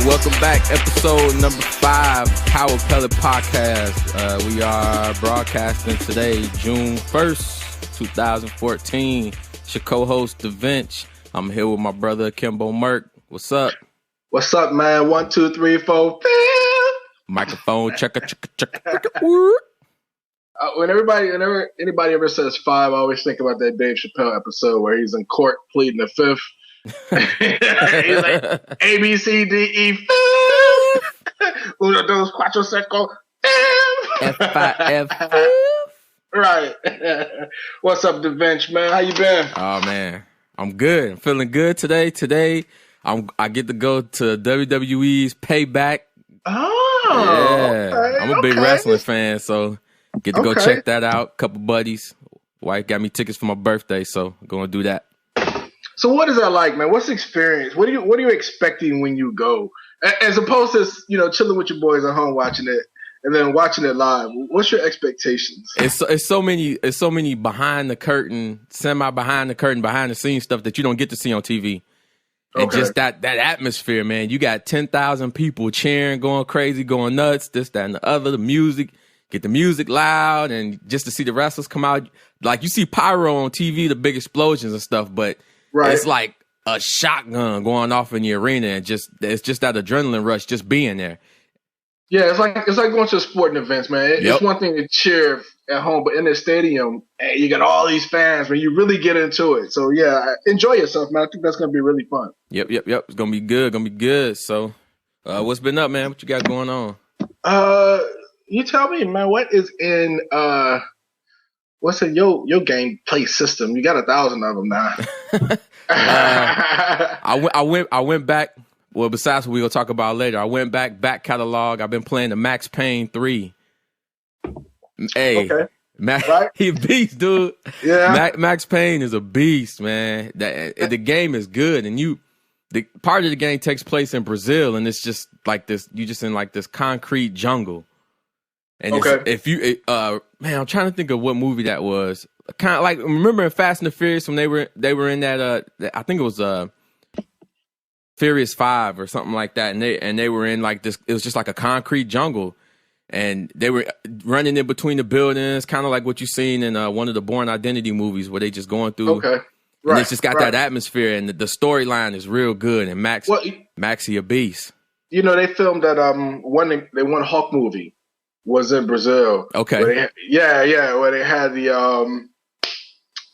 welcome back. Episode number 5, Power Pellet Podcast. We are broadcasting today, June 1st, 2014. It's your co-host, DaVinci. I'm here with my brother, Kimbo Merck. What's up? What's up, man? 1, 2, 3, 4, 5. Microphone checker. Whenever anybody ever says 5, I always think about that Dave Chappelle episode where he's in court pleading the fifth. He's like A B C D E fifth. Uno, dos, cuatro, cinco, F5F. Right. What's up, DaVinci, man? How you been? Oh man, I'm good. I'm feeling good today. Today, I get to go to WWE's Payback. Oh, yeah. Okay, I'm a big wrestling fan, so get to go check that out. Couple buddies. Wife got me tickets for my birthday, so I'm gonna do that. So what is that like, man? What's the experience? What are you expecting when you go? As opposed to, chilling with your boys at home watching it and then watching it live. What's your expectations? It's so many behind the curtain, behind the scenes stuff that you don't get to see on TV. And just that atmosphere, man. You got 10,000 people cheering, going crazy, going nuts, this, that, and the other. The music, get the music loud, and just to see the wrestlers come out. Like, you see pyro on TV, the big explosions and stuff, but it's like a shotgun going off in the arena, and it's just that adrenaline rush just being there. Yeah, it's like going to a sporting events, man. It's one thing to cheer at home, but in the stadium, you got all these fans when you really get into it. So yeah, enjoy yourself, man. I think that's gonna be really fun. Yep. It's gonna be good. So, what's been up, man? What you got going on? You tell me, man. What is in what's in your gameplay system? You got 1,000 of them now. I went back. Well, besides what we're going to talk about later, I went back catalog. I've been playing the Max Payne 3. Hey, right? He a beast, dude. Yeah. Max Payne is a beast, man. The game is good, and the part of the game takes place in Brazil, and it's just like this. You just in like this concrete jungle. And man, I'm trying to think of what movie that was. Kind of like, remember in Fast and the Furious when they were in that I think it was Furious 5 or something like that, and they were in like this. It was just like a concrete jungle, and they were running in between the buildings, kind of like what you've seen in one of the Bourne Identity movies, where they just going through. Okay, and it's just got that atmosphere, and the storyline is real good. And Maxie a beast. They filmed that one Hulk movie was in Brazil. Okay, where they had the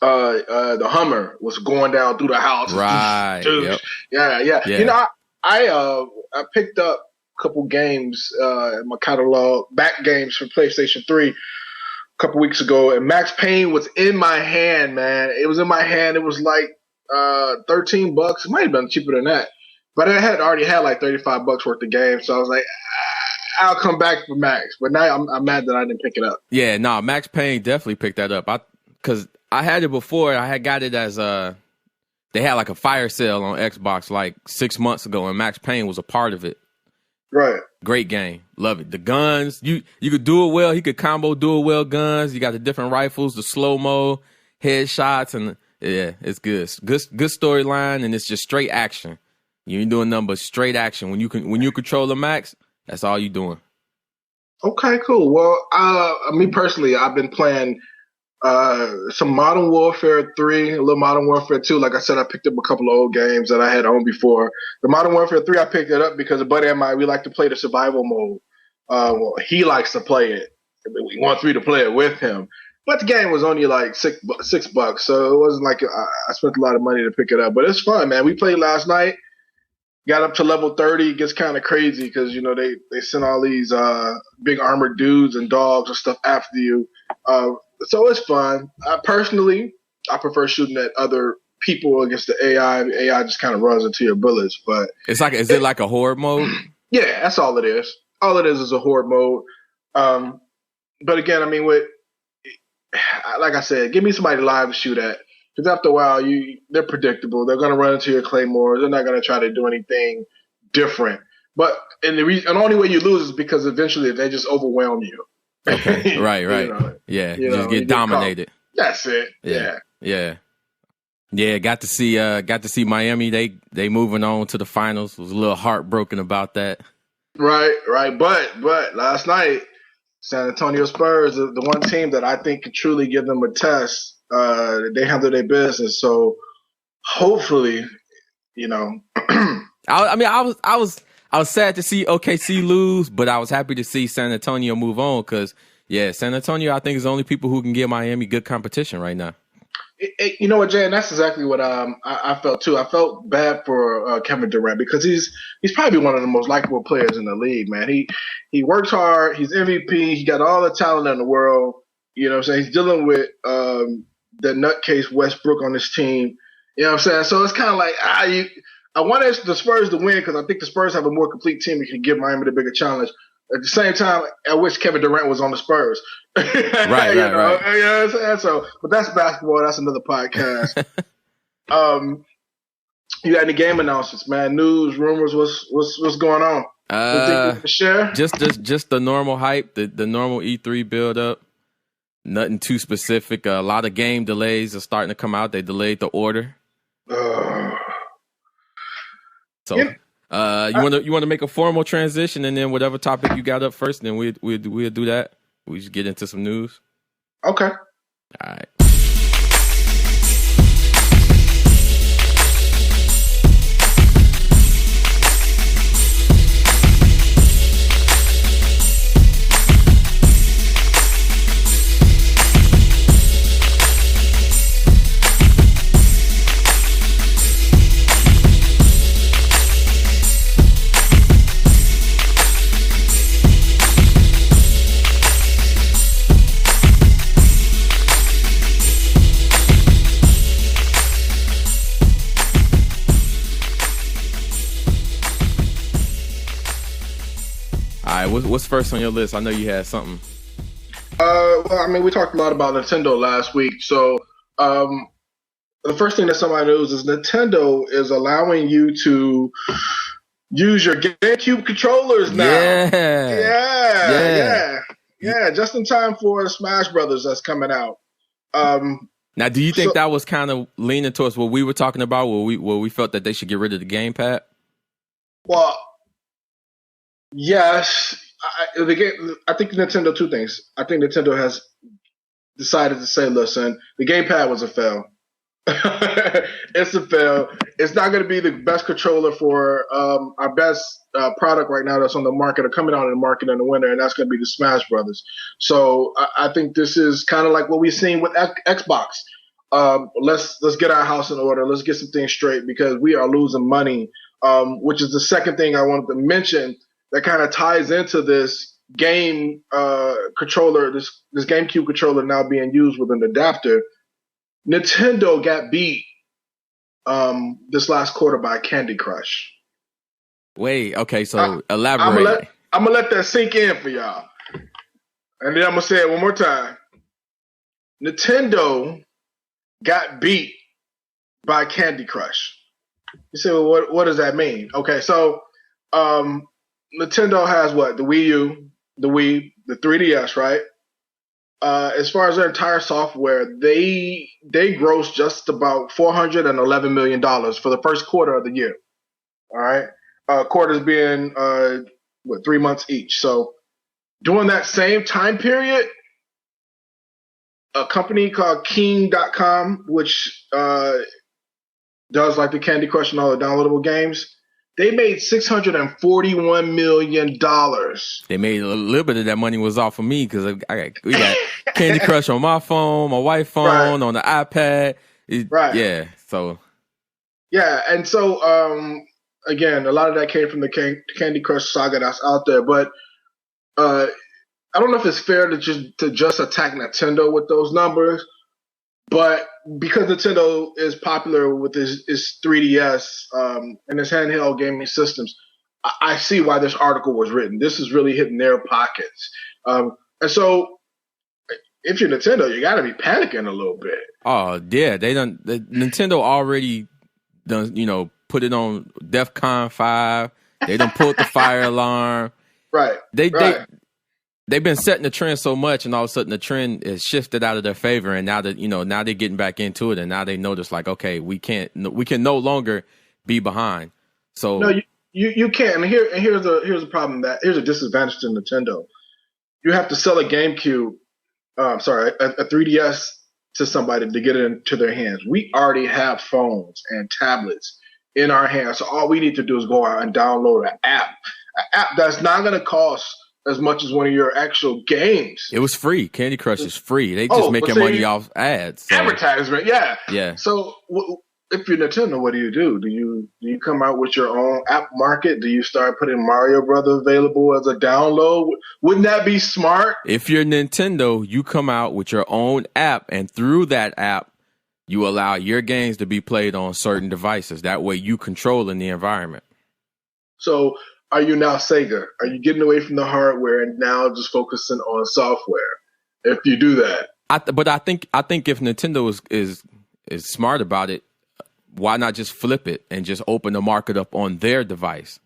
Hummer was going down through the house. Right. Yep. Yeah. I picked up a couple games in my catalog, back games for PlayStation 3 a couple weeks ago, and Max Payne was in my hand, man. It was in my hand. It was like $13. It might have been cheaper than that, but I had already had like $35 worth of games, so I was like, I'll come back for Max. But now I'm mad that I didn't pick it up. Yeah, no, Max Payne definitely picked that up. Because I had it before. I had got it as they had like a fire sale on Xbox like 6 months ago, and Max Payne was a part of it. Right. Great game. Love it. The guns, you could do it well. He could combo dual well guns. You got the different rifles, the slow-mo, headshots, and yeah, it's good. Good storyline, and it's just straight action. You ain't doing nothing but straight action. When you control the Max, that's all you doing. Okay, cool. Well, me personally, I've been playing some Modern Warfare 3, a little Modern Warfare 2. Like I said, I picked up a couple of old games that I had owned before. The Modern Warfare 3, I picked it up because a buddy of mine, we like to play the survival mode. He likes to play it. We want me to play it with him. But the game was only like $6, so it wasn't like I spent a lot of money to pick it up. But it's fun, man. We played last night. Got up to level 30. It gets kind of crazy because, they send all these big armored dudes and dogs and stuff after you. So it's fun. Personally, I prefer shooting at other people against the AI. The AI just kind of runs into your bullets. But is it like a horde mode? Yeah, that's all it is. All it is a horde mode. But again, I mean, like I said, give me somebody live to shoot at. Because after a while, they're predictable. They're going to run into your claymores. They're not going to try to do anything different. But and the only way you lose is because eventually they just overwhelm you. Okay. Right. You just get dominated. That's it. Yeah. Yeah, got to see Miami. They moving on to the finals. Was a little heartbroken about that. Right. But last night, San Antonio Spurs, the one team that I think could truly give them a test. They handle their business. So hopefully, you know. I was sad to see OKC lose, but I was happy to see San Antonio move on because San Antonio I think is the only people who can give Miami good competition right now. You know what, Jay, and that's exactly what I felt too. I felt bad for Kevin Durant because he's probably one of the most likable players in the league, man. He works hard. He's MVP. He got all the talent in the world. You know what I'm saying? He's dealing with the nutcase Westbrook on his team. You know what I'm saying? So it's kind of like I wanted the Spurs to win because I think the Spurs have a more complete team that can give Miami the bigger challenge. At the same time, I wish Kevin Durant was on the Spurs. Right. You know what I'm saying? So, but that's basketball. That's another podcast. You got any game announcements, man? News, rumors? What's going on? Share? Just the normal hype, the normal E3 build up. Nothing too specific. A lot of game delays are starting to come out. They delayed the order. So. You want to make a formal transition, and then whatever topic you got up first, then we'll do that. We just get into some news. Okay. All right. What's first on your list? I know you had something. Well, I mean, we talked a lot about Nintendo last week. So the first thing that somebody knows is Nintendo is allowing you to use your GameCube controllers now. Yeah. Just in time for Smash Brothers that's coming out. Now, do you think that was kind of leaning towards what we were talking about, where we felt that they should get rid of the gamepad? Well, yes. I think Nintendo, two things. I think Nintendo has decided to say, listen, the gamepad was a fail. It's a fail. It's not going to be the best controller for our best product right now that's on the market or coming out in the market in the winter, and that's going to be the Smash Brothers. So I think this is kind of like what we've seen with Xbox. Let's get our house in order. Let's get some things straight because we are losing money, which is the second thing I wanted to mention that kind of ties into this game controller, this GameCube controller now being used with an adapter. Nintendo got beat this last quarter by Candy Crush. Wait, okay, so elaborate. I'm gonna let that sink in for y'all, and then I'm gonna say it one more time. Nintendo got beat by Candy Crush. You say, well, what does that mean? Okay, so Nintendo has what? The Wii U, the Wii, the 3DS, right? As far as their entire software, they grossed just about $411 million for the first quarter of the year. All right, quarters being 3 months each. So during that same time period, a company called King.com, which does like the Candy Crush and all the downloadable games, they made $641 million. They made a little bit of that money was off of me because we got Candy Crush on my phone, my wife's phone, on the iPad. Yeah. So. Yeah, and so again, a lot of that came from the Candy Crush saga that's out there. But I don't know if it's fair to just attack Nintendo with those numbers. But because Nintendo is popular with its 3DS and its handheld gaming systems, I see why this article was written. This is really hitting their pockets. And so if you're Nintendo, you got to be panicking a little bit. Oh, yeah. Nintendo already done, put it on DEFCON 5. They done pulled the fire alarm. Right. they've been setting the trend so much, and all of a sudden the trend is shifted out of their favor, and now that now they're getting back into it, and now they notice like, okay, we can no longer be behind. So no, you can't. And here's a problem here's a disadvantage to Nintendo. You have to sell a GameCube, a 3DS to somebody to get it into their hands. We already have phones and tablets in our hands, so all we need to do is go out and download an app that's not going to cost as much as one of your actual games. It was free. Candy Crush is free. They just making money off ads. So. Advertisement, yeah. Yeah. So if you're Nintendo, what do? Do you come out with your own app market? Do you start putting Mario Brothers available as a download? Wouldn't that be smart? If you're Nintendo, you come out with your own app, and through that app, you allow your games to be played on certain devices. That way you controlling the environment. So are you now Sega? Are you getting away from the hardware and now just focusing on software? If you do that, but I think if Nintendo is smart about it, why not just flip it and just open the market up on their device?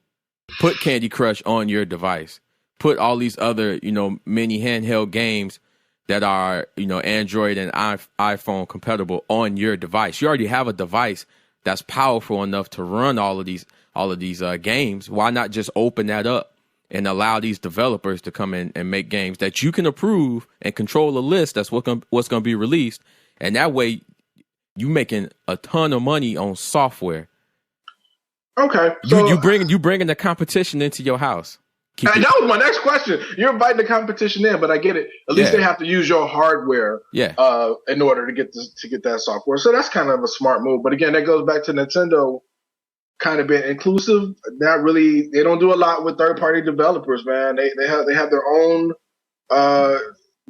Put Candy Crush on your device. Put all these other mini handheld games that are Android and iPhone compatible on your device. You already have a device that's powerful enough to run all of these games. Why not just open that up and allow these developers to come in and make games that you can approve and control a list? That's what's going to be released, and that way you making a ton of money on software. Okay, so you bringing the competition into your house. That was my next question. You're inviting the competition in, but I get it. At least they have to use your hardware, in order to get that software. So that's kind of a smart move. But again, that goes back to Nintendo kind of being inclusive. Not really. They don't do a lot with third-party developers, man. They have their own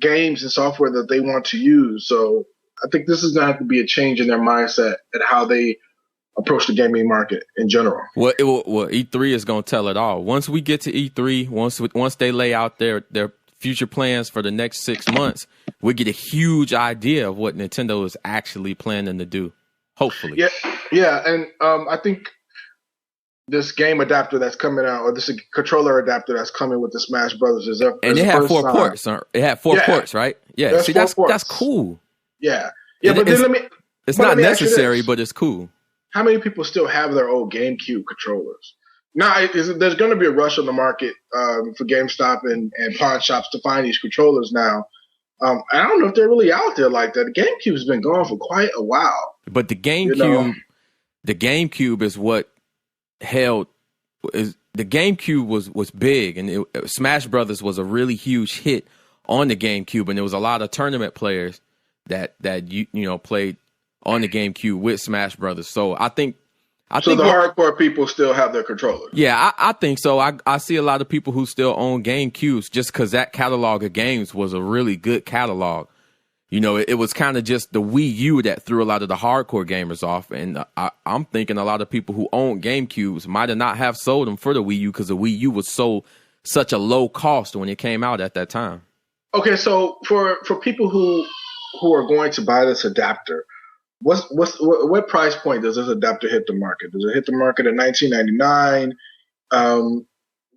games and software that they want to use. So I think this is going to have to be a change in their mindset and how they approach the gaming market in general. Well, E3 is going to tell it all. Once we get to E3, once they lay out their future plans for the next 6 months, we get a huge idea of what Nintendo is actually planning to do. Hopefully. Yeah, and I think this game adapter that's coming out, or this controller adapter that's coming with the Smash Brothers, and it had 4 ports. It had 4 ports, right? Yeah. See, that's cool. Yeah. But then it's not necessary, but it's cool. How many people still have their old GameCube controllers? Now, there's going to be a rush on the market for GameStop and pawn shops to find these controllers now. I don't know if they're really out there like that. The GameCube's been gone for quite a while. But the GameCube is what held. The GameCube was big, and Smash Brothers was a really huge hit on the GameCube, and there was a lot of tournament players that played on the GameCube with Smash Brothers. So I think the hardcore people still have their controllers. Yeah, I think so. I see a lot of people who still own GameCubes just because that catalog of games was a really good catalog. It was kind of just the Wii U that threw a lot of the hardcore gamers off. And I'm thinking a lot of people who own GameCubes might have not have sold them for the Wii U because the Wii U was such a low cost when it came out at that time. Okay, so for people who are going to buy this adapter, what price point does this adapter hit the market? Does it hit the market at $19.99?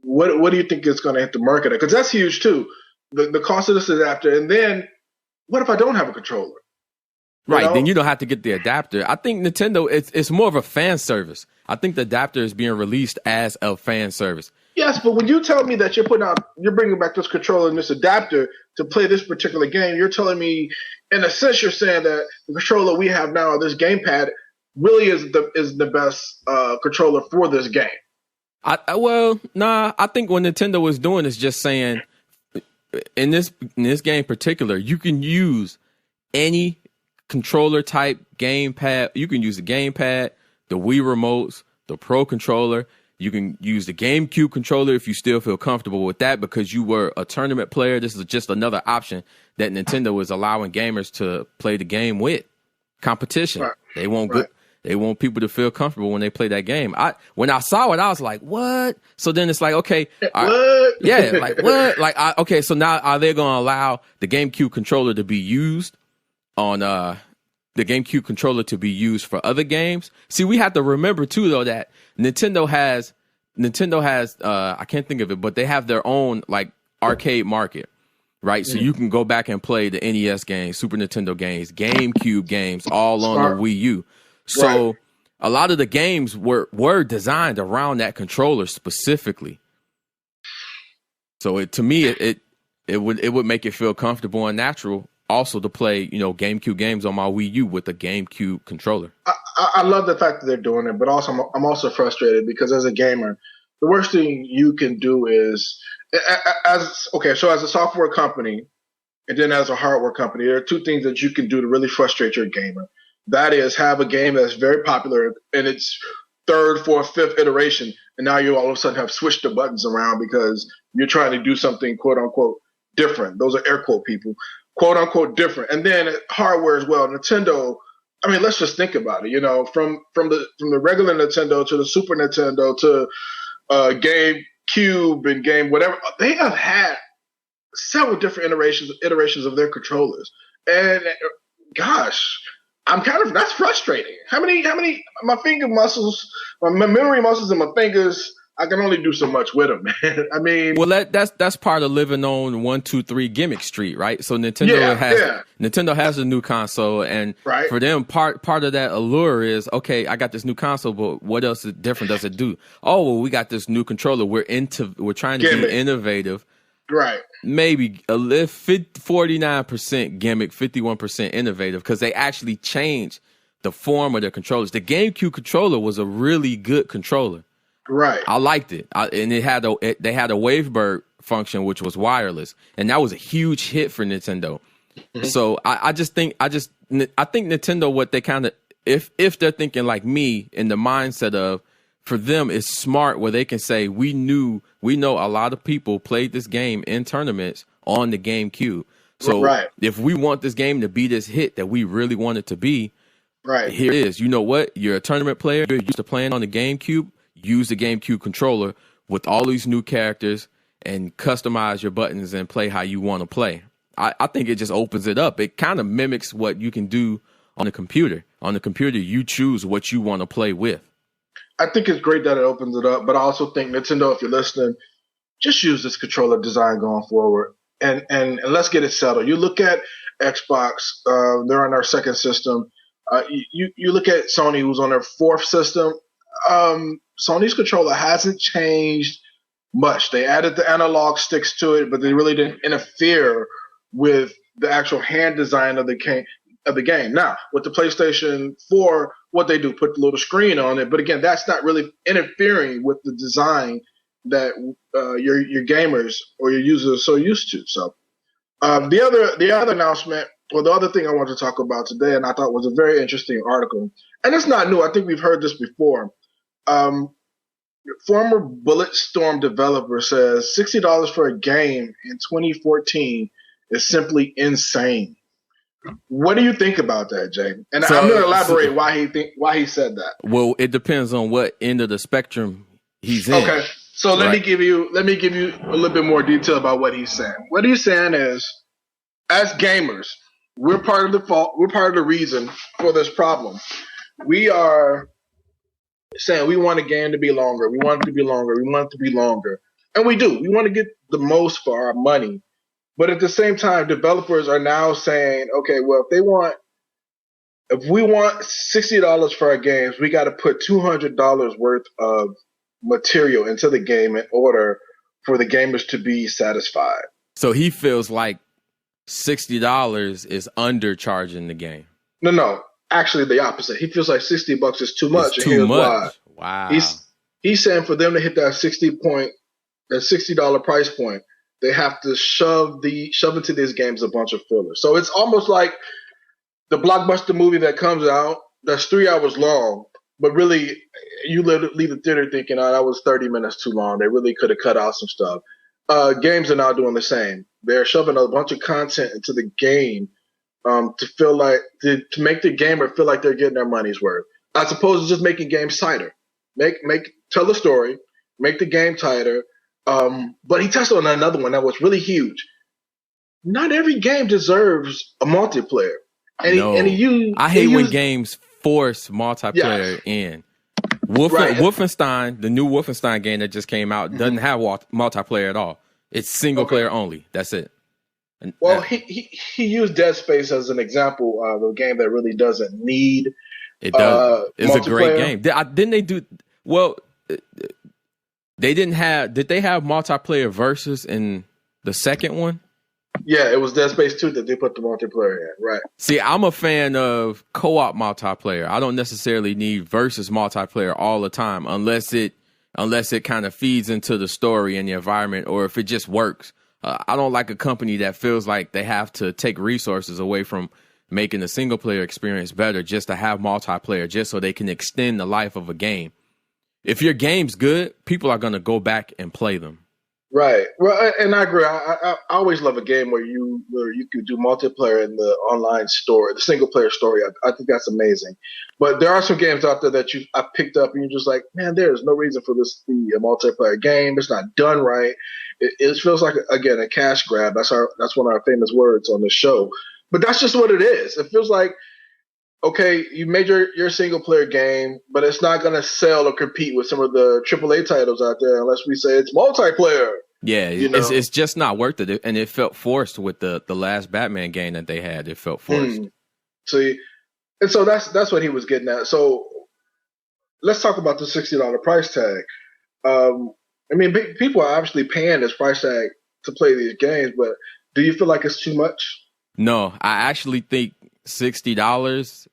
What do you think it's going to hit the market at? Because that's huge too. The cost of this adapter, and then what if I don't have a controller? Right, then you don't have to get the adapter. I think Nintendo, it's more of a fan service. I think the adapter is being released as a fan service. Yes, but when you tell me that you're bringing back this controller and this adapter to play this particular game, you're telling me, in a sense, you're saying that the controller we have now, this gamepad, really is the best controller for this game. I think what Nintendo is doing is just saying, in this game in particular, you can use any controller type gamepad. You can use the gamepad, the Wii remotes, the Pro controller. You can use the GameCube controller if you still feel comfortable with that because you were a tournament player. This is just another option that Nintendo is allowing gamers to play the game with. Competition. Right. They want people to feel comfortable when they play that game. When I saw it, I was like, what? So then it's like, okay. What? Yeah, like what? Okay, so now are they going to allow the GameCube controller to be used on the GameCube controller to be used for other games? See, we have to remember too, though, that Nintendo has I can't think of it, but they have their own like arcade market. right? So you can go back and play the NES games, Super Nintendo games, GameCube games, all on the Wii U. So a lot of the games were designed around that controller specifically. So to me, it would make it feel comfortable and natural also to play, GameCube games on my Wii U with a GameCube controller. I love the fact that they're doing it, but also I'm also frustrated because as a gamer, the worst thing you can do is as a software company and then as a hardware company, there are two things that you can do to really frustrate your gamer. That is have a game that's very popular in its third, fourth, fifth iteration, and now you all of a sudden have switched the buttons around because you're trying to do something quote unquote different. Those are air quote people, quote unquote different. And then hardware as well. Nintendo, I mean, let's just think about it. From the regular Nintendo to the Super Nintendo to GameCube and Game whatever, they have had several different iterations of their controllers. And gosh, that's frustrating. How many my finger muscles, my memory muscles in my fingers, I can only do so much with them, man. I mean, well, that's part of living on 1, 2, 3 gimmick street, right? So Nintendo has a new console, and for them, part of that allure is, okay, I got this new console, but what else is different does it do? Oh, well, we got this new controller. We're trying to be innovative. Right. Maybe a little 49% gimmick, 51% innovative, because they actually changed the form of their controllers. The GameCube controller was a really good controller. Right. I liked it. And they had a Wavebird function, which was wireless. And that was a huge hit for Nintendo. Mm-hmm. So I think Nintendo, what they kind of, if they're thinking like me in the mindset of, for them, it's smart where they can say, we know a lot of people played this game in tournaments on the GameCube. So if we want this game to be this hit that we really want it to be, here it is. You know what? You're a tournament player. You're used to playing on the GameCube. Use the GameCube controller with all these new characters and customize your buttons and play how you want to play. I think it just opens it up. It kind of mimics what you can do on the computer. On the computer, you choose what you want to play with. I think it's great that it opens it up, but I also think Nintendo, if you're listening, just use this controller design going forward and let's get it settled. You look at Xbox, they're on their second system. You look at Sony, who's on their fourth system. Sony's controller hasn't changed much. They added the analog sticks to it, but they really didn't interfere with the actual hand design of the game. Now, with the PlayStation 4, what they do, put the little screen on it. But again, that's not really interfering with the design that your gamers or your users are so used to. So the other announcement, or the other thing I wanted to talk about today, and I thought was a very interesting article, and it's not new. I think we've heard this before. Former Bulletstorm developer says $60 for a game in 2014 is simply insane. What do you think about that, Jay? And I'm going to elaborate why he said that. Well, it depends on what end of the spectrum he's in. Okay, so let me give you a little bit more detail about what he's saying. What he's saying is, as gamers, we're part of the fault. We're part of the reason for this problem. We are saying we want a game to be longer. We want it to be longer. We want it to be longer, and we do. We want to get the most for our money. But at the same time, developers are now saying, okay, well, if we want $60 for our games, we got to put $200 worth of material into the game in order for the gamers to be satisfied. So he feels like $60 is undercharging the game. No, actually the opposite. He feels like $60 is too much. It's too much. Wow. He's saying for them to hit that $60 price point, they have to shove into these games a bunch of fillers. So it's almost like the blockbuster movie that comes out that's 3 hours long, but really you leave the theater thinking, oh, that was 30 minutes too long. They really could have cut out some stuff. Games are now doing the same. They're shoving a bunch of content into the game to make the gamer feel like they're getting their money's worth, as opposed to just making games tighter. Tell the story, make the game tighter. But he touched on another one that was really huge. Not every game deserves a multiplayer. I hate when games force multiplayer in. Wolfenstein, the new Wolfenstein game that just came out, doesn't have multiplayer at all. It's single player only. That's it. Well, he used Dead Space as an example of a game that really doesn't need It does. It's a great multiplayer. game. Didn't they do well? They didn't have. Did they have multiplayer versus in the second one? Yeah, it was Dead Space 2 that they put the multiplayer in, right? See, I'm a fan of co-op multiplayer. I don't necessarily need versus multiplayer all the time, unless it kind of feeds into the story and the environment, or if it just works. I don't like a company that feels like they have to take resources away from making the single player experience better just to have multiplayer, just so they can extend the life of a game. If your game's good, people are going to go back and play them. Right. Well, and I agree. I always love a game where you could do multiplayer in the online story, the single player story. I think that's amazing. But there are some games out there that I picked up and you're just like, man, there's no reason for this to be a multiplayer game. It's not done right. It feels like, again, a cash grab. That's one of our famous words on the show. But that's just what it is. It feels like, okay, you made your single player game, but it's not going to sell or compete with some of the AAA titles out there unless we say it's multiplayer. Yeah, it's just not worth it. And it felt forced with the last Batman game that they had. It felt forced. See, and so that's what he was getting at. So let's talk about the $60 price tag. I mean, people are obviously paying this price tag to play these games, but do you feel like it's too much? No, I actually think $60.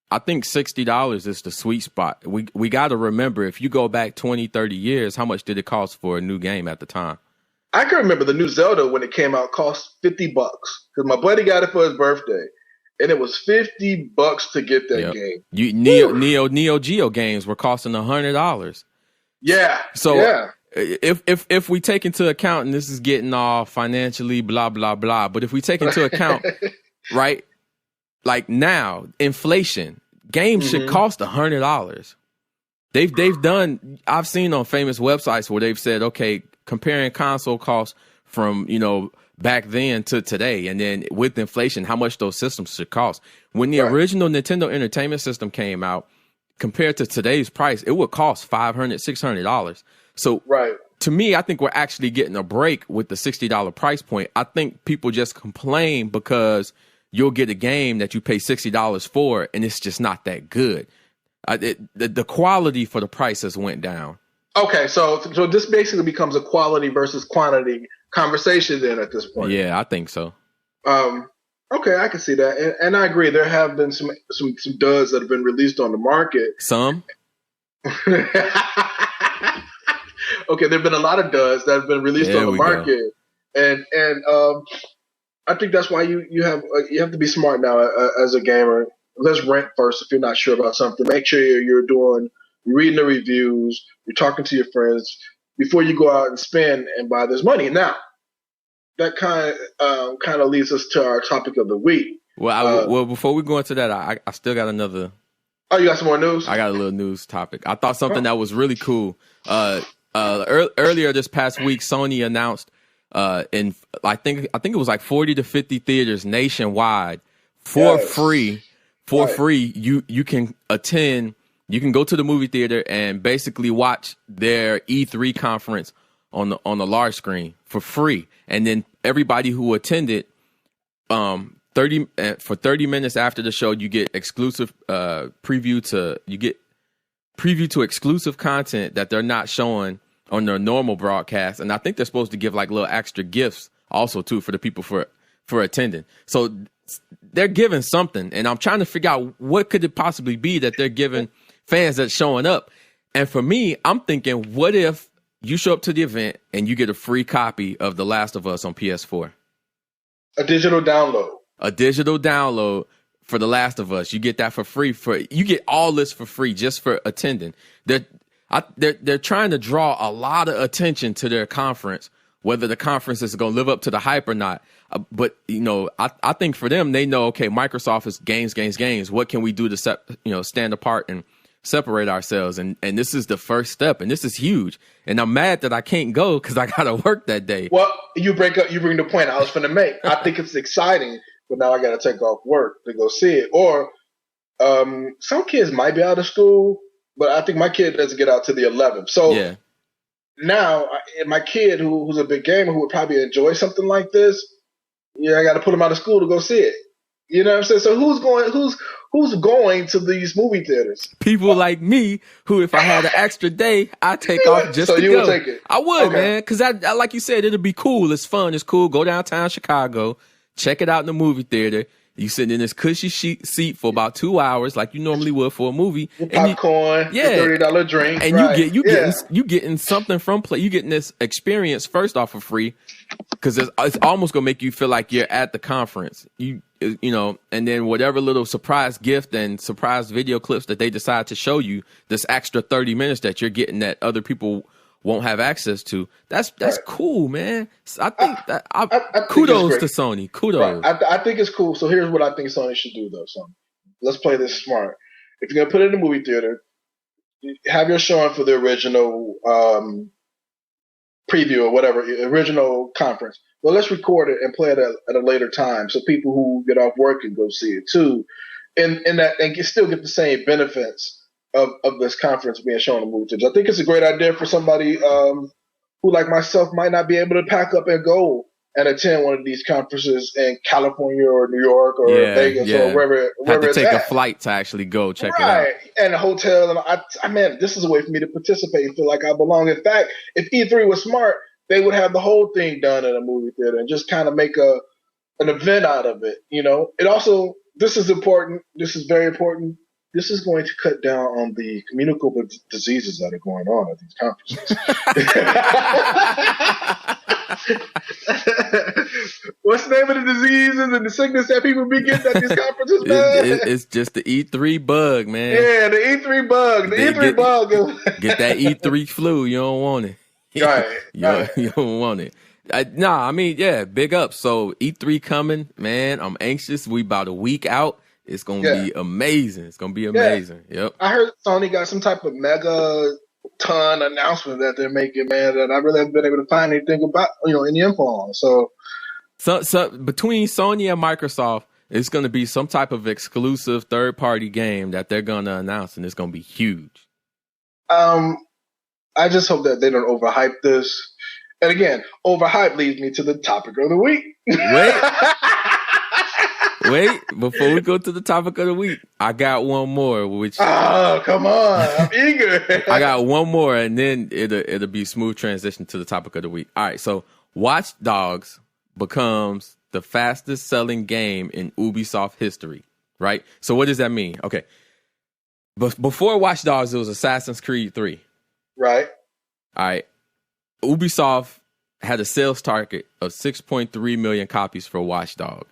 I think $60 is the sweet spot. We got to remember, if you go back 20, 30 years, how much did it cost for a new game at the time? I can remember the new Zelda when it came out cost $50 because my buddy got it for his birthday, and it was $50 to get that game. Neo Geo games were costing $100. Yeah. So yeah. If we take into account, and this is getting all financially blah blah blah, but if we take into account, right, like now inflation, games should cost $100. They've done. I've seen on famous websites where they've said, okay, comparing console costs from back then to today, and then with inflation, how much those systems should cost. When the original Nintendo Entertainment System came out, compared to today's price, it would cost $500, $600. So to me, I think we're actually getting a break with the $60 price point. I think people just complain because you'll get a game that you pay $60 for, and it's just not that good. The quality for the price has went down. Okay, so this basically becomes a quality versus quantity conversation then at this point. Yeah, I think so. Okay, I can see that, and I agree. There have been some duds that have been released on the market. Some. Okay, there've been a lot of duds that have been released on the market, and I think that's why you have to be smart now as a gamer. Let's rent first if you're not sure about something. Make sure you're reading the reviews, you're talking to your friends before you go out and spend and buy this money. Now, that kind of leads us to our topic of the week. Well, before we go into that, I still got another. Oh, you got some more news? I got a little news topic. I thought something that was really cool. Earlier this past week, Sony announced in I think it was like 40 to 50 theaters nationwide for free. For free, you can attend. You can go to the movie theater and basically watch their E3 conference on the large screen for free. And then everybody who attended, 30 minutes after the show, you get exclusive preview to exclusive content that they're not showing on their normal broadcast. And I think they're supposed to give like little extra gifts also too for the people for attending. So they're giving something, and I'm trying to figure out what could it possibly be that they're giving fans that's showing up. And for me, I'm thinking, what if you show up to the event and you get a free copy of The Last of Us on PS4? A digital download. A digital download for The Last of Us. You get that for free. You get all this for free just for attending. They're trying to draw a lot of attention to their conference, whether the conference is going to live up to the hype or not. But, I think for them, they know, okay, Microsoft is games. What can we do to stand apart and separate ourselves? And this is the first step, and this is huge. And I'm mad that I can't go because I got to work that day. Well, you bring the point I was going to make. I think it's exciting, but now I got to take off work to go see it. Or some kids might be out of school, but I think my kid doesn't get out to the 11th. So yeah. Now, my kid who's a big gamer who would probably enjoy something like this, Yeah, I got to put them out of school to go see it. You know what I'm saying? So who's going to these movie theaters? People like me who, if I had an extra day, I take off just So to you go. would take it? I would, Okay. man, because I like you said, it'll be cool. It's fun. It's cool. Go downtown Chicago, check it out in the movie theater. You sit in this cushy seat for about 2 hours, like you normally would for a movie. Your popcorn, your $30 drink, and right. you getting something from play. You getting this experience first off for free, because it's almost gonna make you feel like you're at the conference. You know, and then whatever little surprise gift and surprise video clips that they decide to show you, this extra 30 minutes that you're getting that other people won't have access to. That's right. Cool, man. I think kudos to Sony. Kudos. Right. I think it's cool. So here's what I think Sony should do, though. Sony, let's play this smart. If you're gonna put it in the movie theater, have your showing for the original preview or whatever, original conference. Well, let's record it and play it at a later time, so people who get off work can go see it too, and still get the same benefits of this conference being shown in movie theaters. I think it's a great idea for somebody who, like myself, might not be able to pack up and go and attend one of these conferences in California or New York or Vegas or wherever have to it's take at. a flight to actually go check it out. And a hotel. And man, this is a way for me to participate and feel like I belong. In fact, if E3 was smart, they would have the whole thing done in a movie theater and just kind of make an event out of it. You know, it also, this is important. This is very important. This is going to cut down on the communicable diseases that are going on at these conferences. What's the name of the diseases and the sickness that people be getting at these conferences, man? It's just the E3 bug, man. Yeah, the E3 bug. The E3 bug. Get that E3 flu. You don't want it. Right. You don't want it. Big up. So E3 coming, man. I'm anxious. We about a week out. It's going to be amazing. It's going to be amazing. Yeah. Yep. I heard Sony got some type of mega ton announcement that they're making, man, that I really haven't been able to find anything about, any info on. So between Sony and Microsoft, it's going to be some type of exclusive third-party game that they're going to announce, and it's going to be huge. I just hope that they don't overhype this. And again, overhype leads me to the topic of the week. Wait, before we go to the topic of the week, I got one more. Oh, come on. I'm eager. I got one more, and then it'll be smooth transition to the topic of the week. All right, so Watch Dogs becomes the fastest selling game in Ubisoft history, right? So what does that mean? Okay. Before Watch Dogs, it was Assassin's Creed 3. Right. All right. Ubisoft had a sales target of 6.3 million copies for Watch Dogs.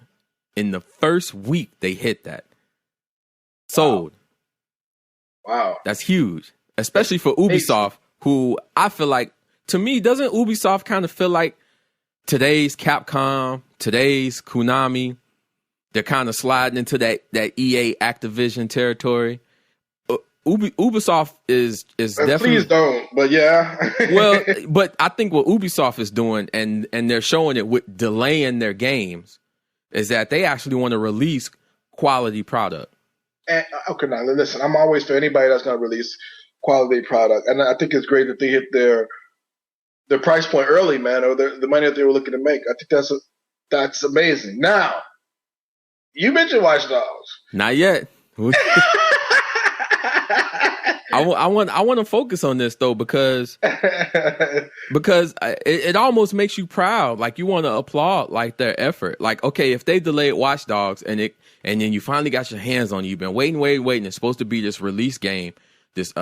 In the first week, they hit that. Sold. Wow. That's huge. Especially for Ubisoft, who I feel like, to me, doesn't Ubisoft kind of feel like today's Capcom, today's Konami? They're kind of sliding into that EA Activision territory. Ubisoft is definitely. Please don't, but yeah. Well, but I think what Ubisoft is doing, and they're showing it with delaying their games, is that they actually want to release quality product. And, okay, now listen, I'm always for anybody that's going to release quality product, and I think it's great that they hit their price point early, man, or the money that they were looking to make. I think that's amazing. Now, you mentioned Watch Dogs. Not yet. I want to focus on this though because it almost makes you proud. Like you want to applaud like their effort. Like, okay, if they delayed Watch Dogs and then you finally got your hands on it, you've been waiting. It's supposed to be this release game, this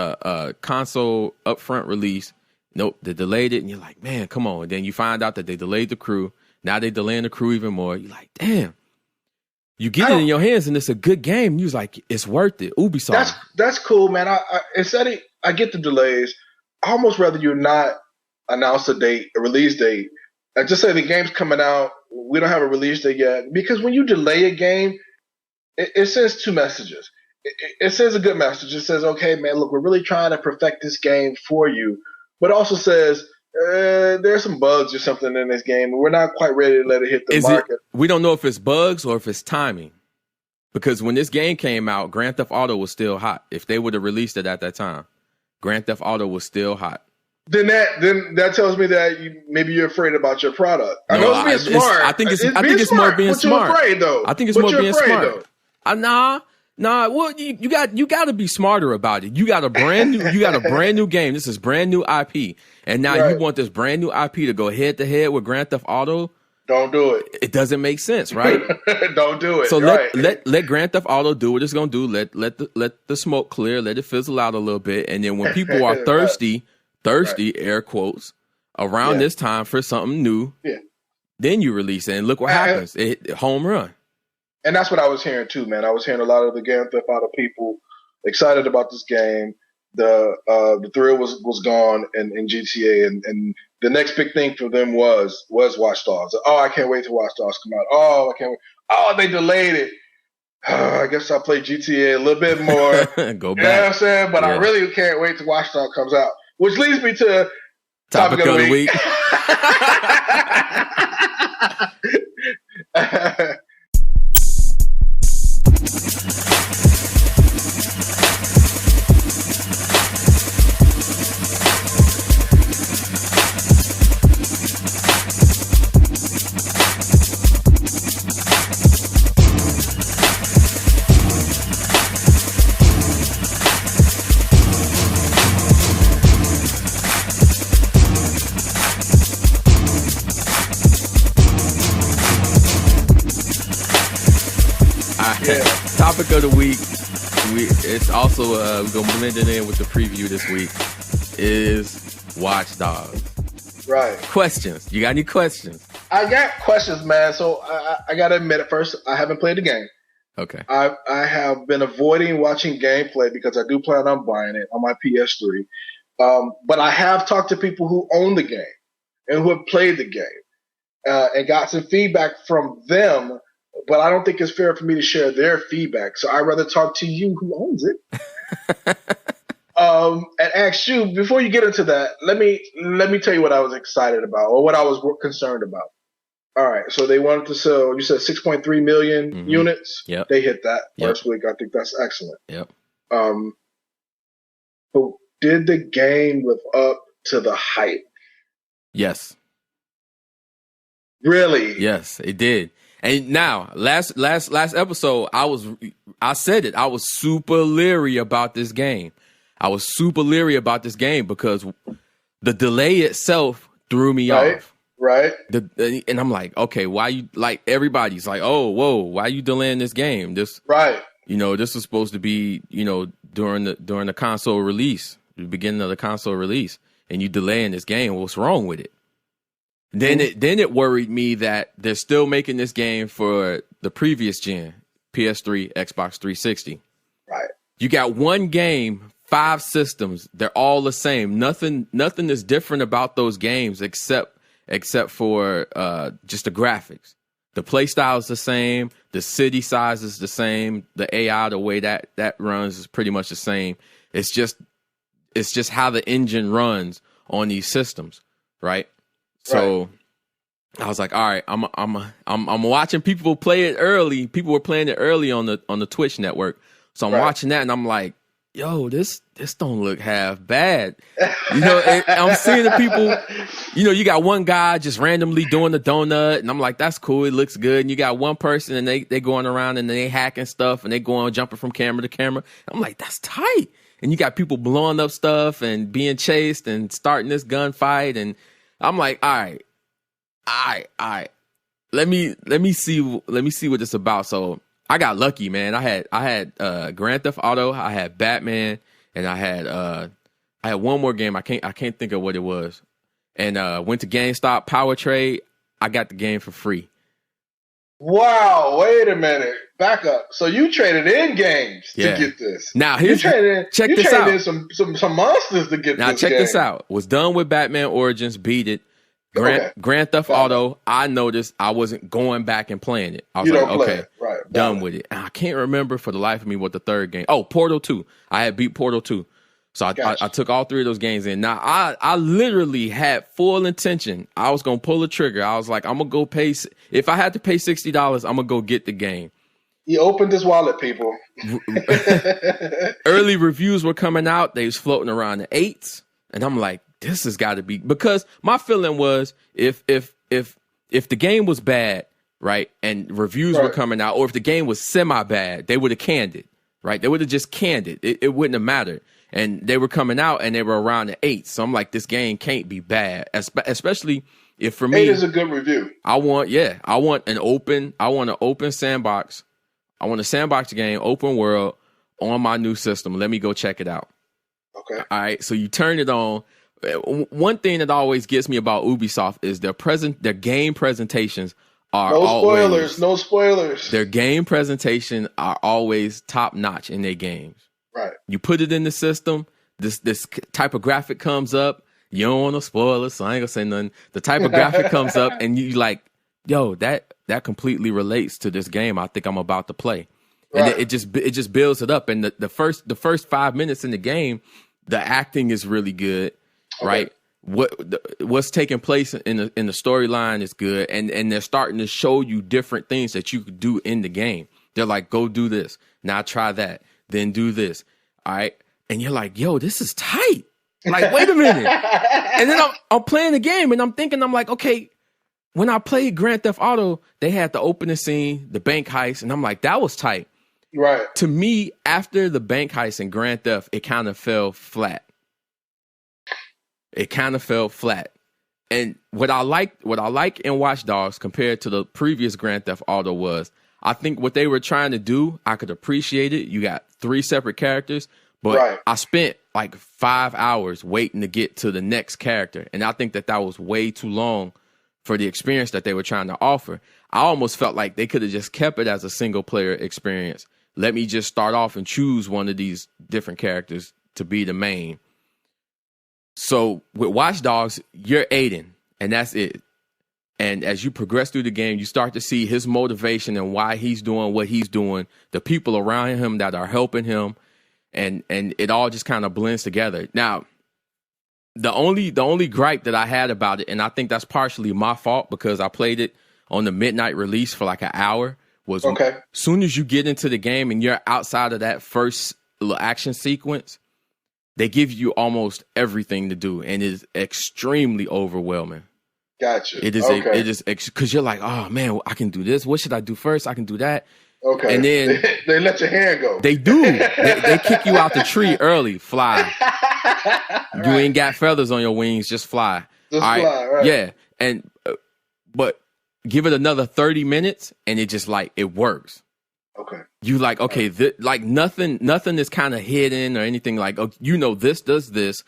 console upfront release. Nope, they delayed it, and you're like, man, come on. And then you find out that they delayed the crew. Now they delaying the crew even more. You're like, damn. You get it in your hands, and it's a good game. You was like, it's worth it. Ubisoft. That's cool, man. I get the delays. I almost rather you not announce a release date, and just say the game's coming out. We don't have a release date yet, because when you delay a game, it sends two messages. It sends a good message. It says, okay, man, look, we're really trying to perfect this game for you, but it also says there's some bugs or something in this game, and we're not quite ready to let it hit the market. We don't know if it's bugs or if it's timing. Because when this game came out, Grand Theft Auto was still hot. If they would have released it at that time, Grand Theft Auto was still hot. then that tells me that maybe you're afraid about your product. I know it's being smart. I think it's more being smart. You're afraid though. I think it's more being smart. Nah. Well, you got to be smarter about it. You got a brand new game. This is brand new IP, and now you want this brand new IP to go head to head with Grand Theft Auto. Don't do it. It doesn't make sense, right? Don't do it. So let Grand Theft Auto do what it's gonna do. Let the smoke clear. Let it fizzle out a little bit, and then when people are thirsty, air quotes, around this time for something new, then you release it, and look what happens. It home run. And that's what I was hearing too, man. I was hearing a lot of the Grand Theft Auto people excited about this game. The thrill was gone in GTA, and the next big thing for them was Watch Dogs. Oh, I can't wait till Watch Dogs come out. Oh, I can't wait. Oh, they delayed it. I guess I'll play GTA a little bit more. Go back. You know what I'm saying? But I really can't wait till Watch Dogs comes out. Which leads me to topic of the week. Topic of the week, it's also we're gonna blend it in with the preview this week, is Watch Dogs. Right. Questions. You got any questions? I got questions, man. So I gotta admit, at first, I haven't played the game. Okay. I have been avoiding watching gameplay because I do plan on buying it on my PS3. But I have talked to people who own the game and who have played the game and got some feedback from them. But I don't think it's fair for me to share their feedback. So I'd rather talk to you who owns it. And ask you, before you get into that, let me tell you what I was excited about or what I was concerned about. All right. So they wanted to sell, you said 6.3 million units. Yep. They hit that first week. I think that's excellent. Yep. But did the game live up to the hype? Yes. Really? Yes, it did. And now, last episode, I said it. I was super leery about this game. because the delay itself threw me off. Right. And I'm like, okay, why you, like, everybody's like, oh, whoa, why you delaying this game? This was supposed to be, during the console release, the beginning of the console release, and you delaying this game. What's wrong with it? Then it worried me that they're still making this game for the previous gen, PS3, Xbox 360. Right. You got one game, 5 systems. They're all the same. Nothing is different about those games except for just the graphics. The play style is the same. The city size is the same. The AI, the way that runs is pretty much the same. It's just how the engine runs on these systems, right? So I was like, all right, I'm watching people play it early. People were playing it early on the Twitch network. So I'm watching that and I'm like, yo, this don't look half bad. I'm seeing the people, you got one guy just randomly doing the donut and I'm like, that's cool. It looks good. And you got one person and they going around and they hacking stuff and they going jumping from camera to camera. I'm like, that's tight. And you got people blowing up stuff and being chased and starting this gunfight. And I'm like, all right. Let me see what this is about. So I got lucky, man. I had Grand Theft Auto, I had Batman, and I had one more game. I can't think of what it was. And went to GameStop Power Trade. I got the game for free. Wow, wait a minute. Back up. So you traded in games to get this. Now check this out. You traded in some monsters to get this. Now check this out. Was done with Batman Origins, beat it. Grand Theft Auto, I noticed I wasn't going back and playing it. I was okay, done with it. And I can't remember for the life of me what the third game. Oh, Portal 2. I had beat Portal 2. So I took all 3 of those games in. Now, I literally had full intention. I was going to pull the trigger. I was like, I'm going to go pay. If I had to pay $60, I'm going to go get the game. He opened his wallet, people. Early reviews were coming out. They was floating around the 8s. And I'm like, this has got to be, because my feeling was if the game was bad, right, and reviews were coming out, or if the game was semi bad, they would have canned it, right? They would have just canned it. It wouldn't have mattered. And they were coming out and they were around the 8. So I'm like, this game can't be bad, especially if for me 8 is a good review. I want an open sandbox. I want a sandbox game, open world on my new system. Let me go check it out. Okay. All right. So you turn it on. One thing that always gets me about Ubisoft is their game presentations are no spoilers. Their game presentation are always top notch in their games. Right. You put it in the system, this type of graphic comes up. You don't want no spoilers, so I ain't gonna say nothing. The type of graphic comes up, and you like, yo, that completely relates to this game I think I'm about to play. And it just builds it up. And the first 5 minutes in the game, the acting is really good. Right, what's taking place in the storyline is good, and they're starting to show you different things that you could do in the game. They're like, go do this, now try that, then do this. All right, and you're like, yo, this is tight. Like, wait a minute. And then I'm playing the game, and I'm thinking, I'm like, okay, when I played Grand Theft Auto, they had the opening scene, the bank heist, and I'm like, that was tight. Right. To me, after the bank heist in Grand Theft, it kind of fell flat. It kind of fell flat. And what I like in Watch Dogs compared to the previous Grand Theft Auto was, I think what they were trying to do, I could appreciate it. You got 3 separate characters, but I spent like 5 hours waiting to get to the next character. And I think that was way too long for the experience that they were trying to offer. I almost felt like they could have just kept it as a single player experience. Let me just start off and choose one of these different characters to be the main. So with Watch Dogs, you're Aiden, and that's it. And as you progress through the game, you start to see his motivation and why he's doing what he's doing, the people around him that are helping him, and it all just kind of blends together. Now, the only gripe that I had about it, and I think that's partially my fault because I played it on the midnight release for like an hour, was as soon as you get into the game and you're outside of that first little action sequence, they give you almost everything to do, and it is extremely overwhelming. Gotcha. It is because you're like, oh man, I can do this. What should I do first? I can do that. Okay. And then they let your hand go. They do. They kick you out the tree early. Fly. You ain't got feathers on your wings. Just fly. Just fly. Right. Yeah. And but give it another 30 minutes, and it just like it works. Okay. You like, okay, like nothing is kind of hidden or anything like, oh, this does this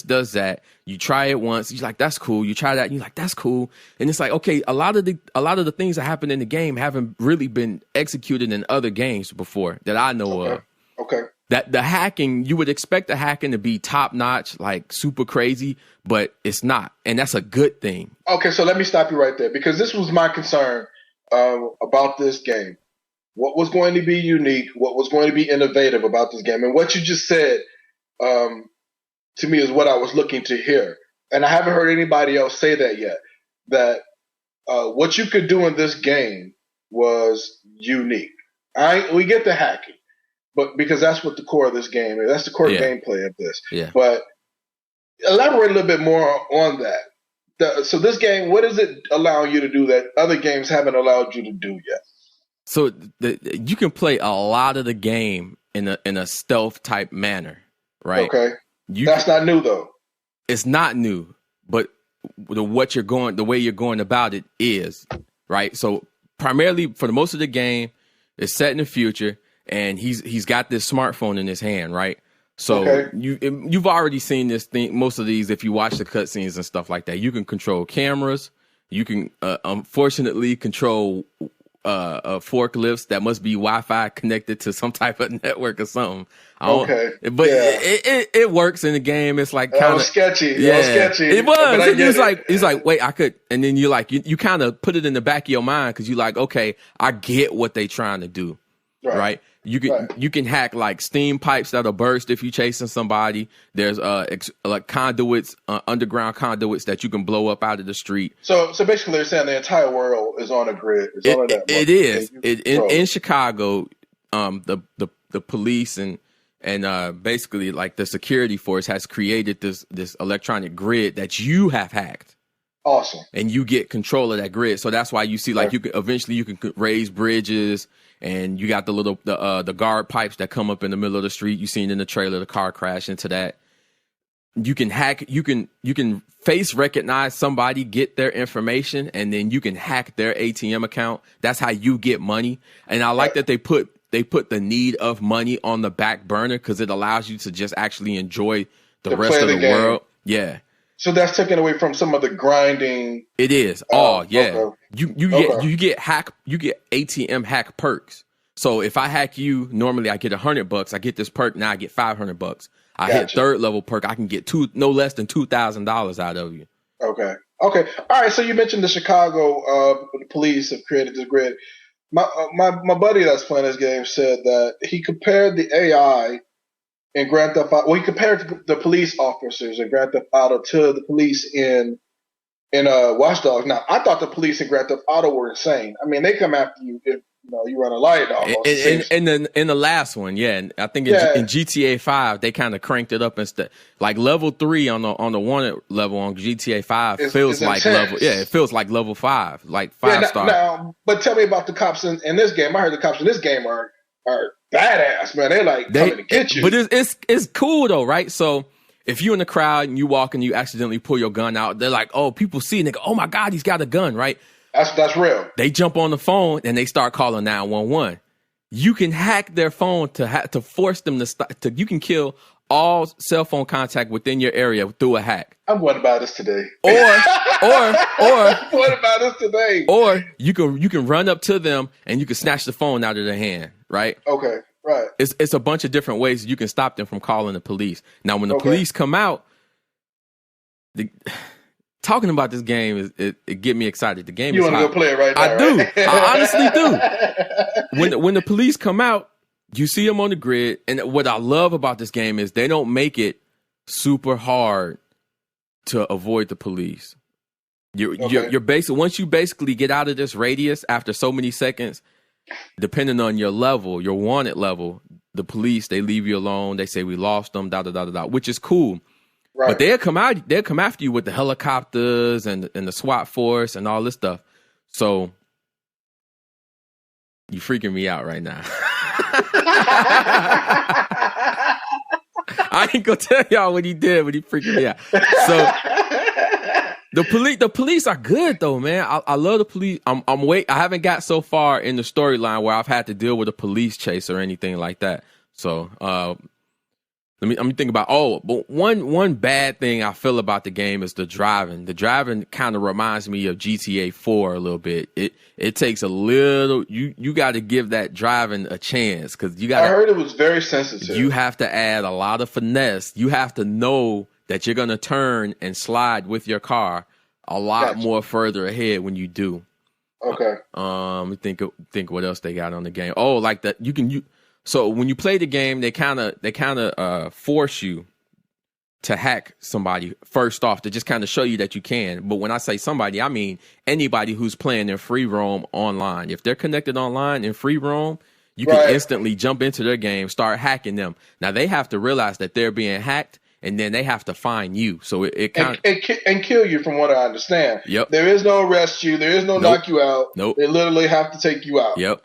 does that. You try it once, you're like, that's cool. You try that, and you're like, that's cool. And it's like, okay, a lot of the things that happen in the game haven't really been executed in other games before that I know of. Okay. That the hacking, you would expect the hacking to be top notch, like super crazy, but it's not. And that's a good thing. Okay, so let me stop you right there, because this was my concern about this game. What was going to be unique, what was going to be innovative about this game. And what you just said to me is what I was looking to hear. And I haven't heard anybody else say that yet, that what you could do in this game was unique. We get the hacking, but because that's what the core of this game is. That's the core gameplay of this. Yeah. But elaborate a little bit more on that. So this game, what is it allowing you to do that other games haven't allowed you to do yet? So you can play a lot of the game in a stealth type manner, right? Okay. That's not new though. It's not new, but the way you're going about it is, right? So primarily for the most of the game, it's set in the future, and he's got this smartphone in his hand, right? So you've already seen this thing. Most of these, if you watch the cutscenes and stuff like that, you can control cameras. You can unfortunately control forklifts that must be Wi-Fi connected to some type of network or something. But it works in the game. It's like kind of sketchy. Yeah, sketchy. It was. It's like wait, I could, and then you kind of put it in the back of your mind because you're like, okay, I get what they trying to do, right? You can hack like steam pipes that'll burst if you're chasing somebody. There's like conduits, underground conduits that you can blow up out of the street. So basically, they're saying the entire world is on a grid. It is. In Chicago, the police and And basically, like, the security force has created this electronic grid that you have hacked. Awesome. And you get control of that grid. So that's why you see, like, eventually you can raise bridges, and you got the guard pipes that come up in the middle of the street. You seen in the trailer, the car crash into that. You can hack, you can face recognize somebody, get their information, and then you can hack their ATM account. That's how you get money. And I like that they put the need of money on the back burner, because it allows you to just actually enjoy the rest of the world. Yeah. So that's taken away from some of the grinding. It is. Yeah. Okay. You get ATM hack perks. So if I hack you, normally I get $100. I get this perk, now I get $500. I hit third level perk, I can get no less than $2,000 out of you. Okay. All right. So you mentioned the Chicago police have created this grid. My buddy that's playing this game said that he compared the AI in Grand Theft Auto. Well, he compared the police officers in Grand Theft Auto to the police in Watch Dogs. Now, I thought the police in Grand Theft Auto were insane. I mean, they come after you if you run a light almost. In the last one, yeah. And I think in GTA 5 they kind of cranked it up instead. Like level 3 on the wanted level on GTA 5 feels like level. Yeah, it feels like level 5, like 5-star. Now, but tell me about the cops in this game. I heard the cops in this game are badass, man. They're coming to get you. But it's cool though, right? So if you're in the crowd and you walk and you accidentally pull your gun out, they're like, oh, people see and they go, oh my God, he's got a gun, right? That's real. They jump on the phone and they start calling 911. You can hack their phone to force them to stop. You can kill all cell phone contact within your area through a hack. I'm what about this today? Or what about this today? Or you can run up to them and you can snatch the phone out of their hand, right? Okay, right. It's a bunch of different ways you can stop them from calling the police. Now, when the police come out, talking about this game it get me excited. The game you is want to go play it right now? I do. I honestly do. When the police come out, you see them on the grid, and what I love about this game is they don't make it super hard to avoid the police. You're basically, once you basically get out of this radius after so many seconds, depending on your level, your wanted level, the police, they leave you alone. They say we lost them, which is cool. Right. But they'll come after you with the helicopters and the SWAT force and all this stuff. So you freaking me out right now. I ain't gonna tell y'all what he did, but he freaking me out. So the police are good though, man. I love the police. I haven't got so far in the storyline where I've had to deal with a police chase or anything like that. So let me think about. But one bad thing I feel about the game is the driving. The driving kind of reminds me of GTA 4 a little bit. It takes a little. You got to give that driving a chance because you got. I heard it was very sensitive. You have to add a lot of finesse. You have to know that you're gonna turn and slide with your car a lot more further ahead when you do. Okay. Think what else they got on the game. Oh, like that So when you play the game, they kind of force you to hack somebody first off to just kind of show you that you can. But when I say somebody, I mean anybody who's playing in free roam online. If they're connected online in free roam, you can instantly jump into their game, start hacking them. Now they have to realize that they're being hacked, and then they have to find you. So it kind of and kill you, from what I understand. Yep. There is no arrest you. There is no knock you out. Nope. They literally have to take you out. Yep.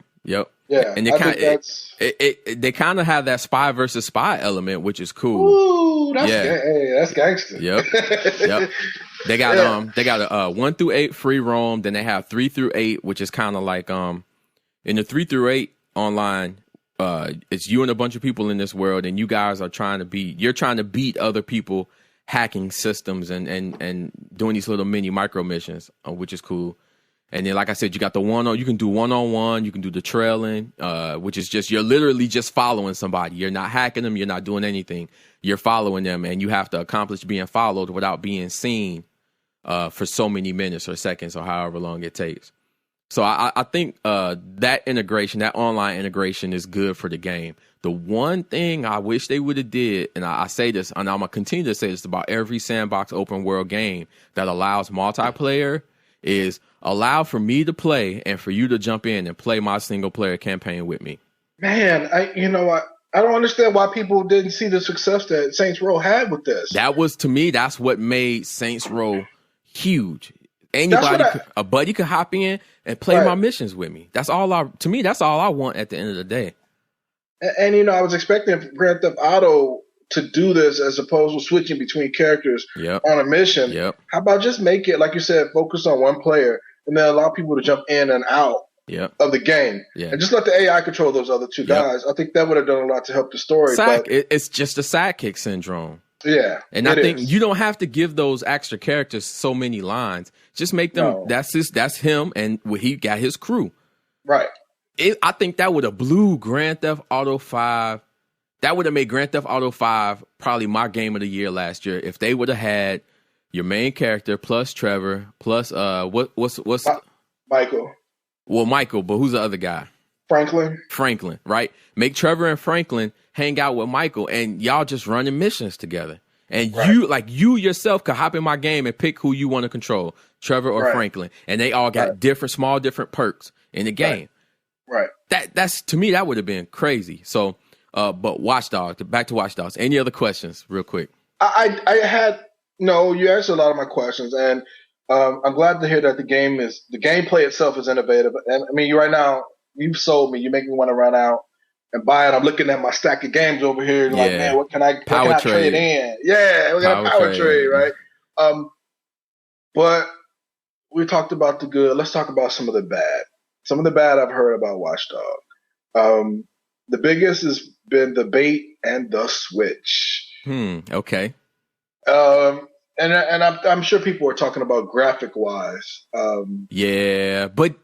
Yeah, and they kind of have that spy versus spy element, which is cool. Ooh, that's gangster. Yep. They got a 1 through 8 free roam. Then they have 3 through 8, which is kind of like in the 3 through 8 online. It's you and a bunch of people in this world, and you guys are trying to beat other people hacking systems and doing these little mini micro missions, which is cool. And then, like I said, you got you can do one-on-one, you can do the trailing, which is just, you're literally just following somebody. You're not hacking them. You're not doing anything. You're following them, and you have to accomplish being followed without being seen for so many minutes or seconds or however long it takes. So I think that integration, that online integration is good for the game. The one thing I wish they would have did, and I say this, and I'm going to continue to say this about every sandbox open world game that allows multiplayer, is allow for me to play and for you to jump in and play my single player campaign with me. Man, you know what? I don't understand why people didn't see the success that Saints Row had with this. That was, to me, that's what made Saints Row huge. That's what A buddy could hop in and play my missions with me. That's all that's all I want at the end of the day. And you know, I was expecting Grand Theft Auto to do this as opposed to switching between characters on a mission. How about just make it, like you said, focus on one player and then allow people to jump in and out of the game. And just let the AI control those other two guys. I think that would have done a lot to help the story. It's just a sidekick syndrome. Yeah. And I think you don't have to give those extra characters so many lines. Just make them, that's him, and he got his crew. Right. I think that would have blew Grand Theft Auto 5. That would have made Grand Theft Auto 5 probably my game of the year last year if they would have had your main character plus Trevor plus what's Michael. Well, Michael, but who's the other guy? Franklin, right? Make Trevor and Franklin hang out with Michael, and y'all just running missions together. And you yourself could hop in my game and pick who you want to control, Trevor or Franklin, and they all got different perks in the game. Right. That's to me that would have been crazy. So, but Watch Dogs. Back to Watch Dogs. Any other questions, real quick? I had no. You answered a lot of my questions, and I'm glad to hear that the gameplay itself is innovative. And I mean, right now you've sold me. You make me want to run out and buy it. I'm looking at my stack of games over here, and like, man, what can I trade in? Yeah, we got a power trade, right? But we talked about the good. Let's talk about some of the bad. Some of the bad I've heard about Watch Dogs. The biggest has been the bait and the switch. Okay. And I'm sure people are talking about graphic wise. But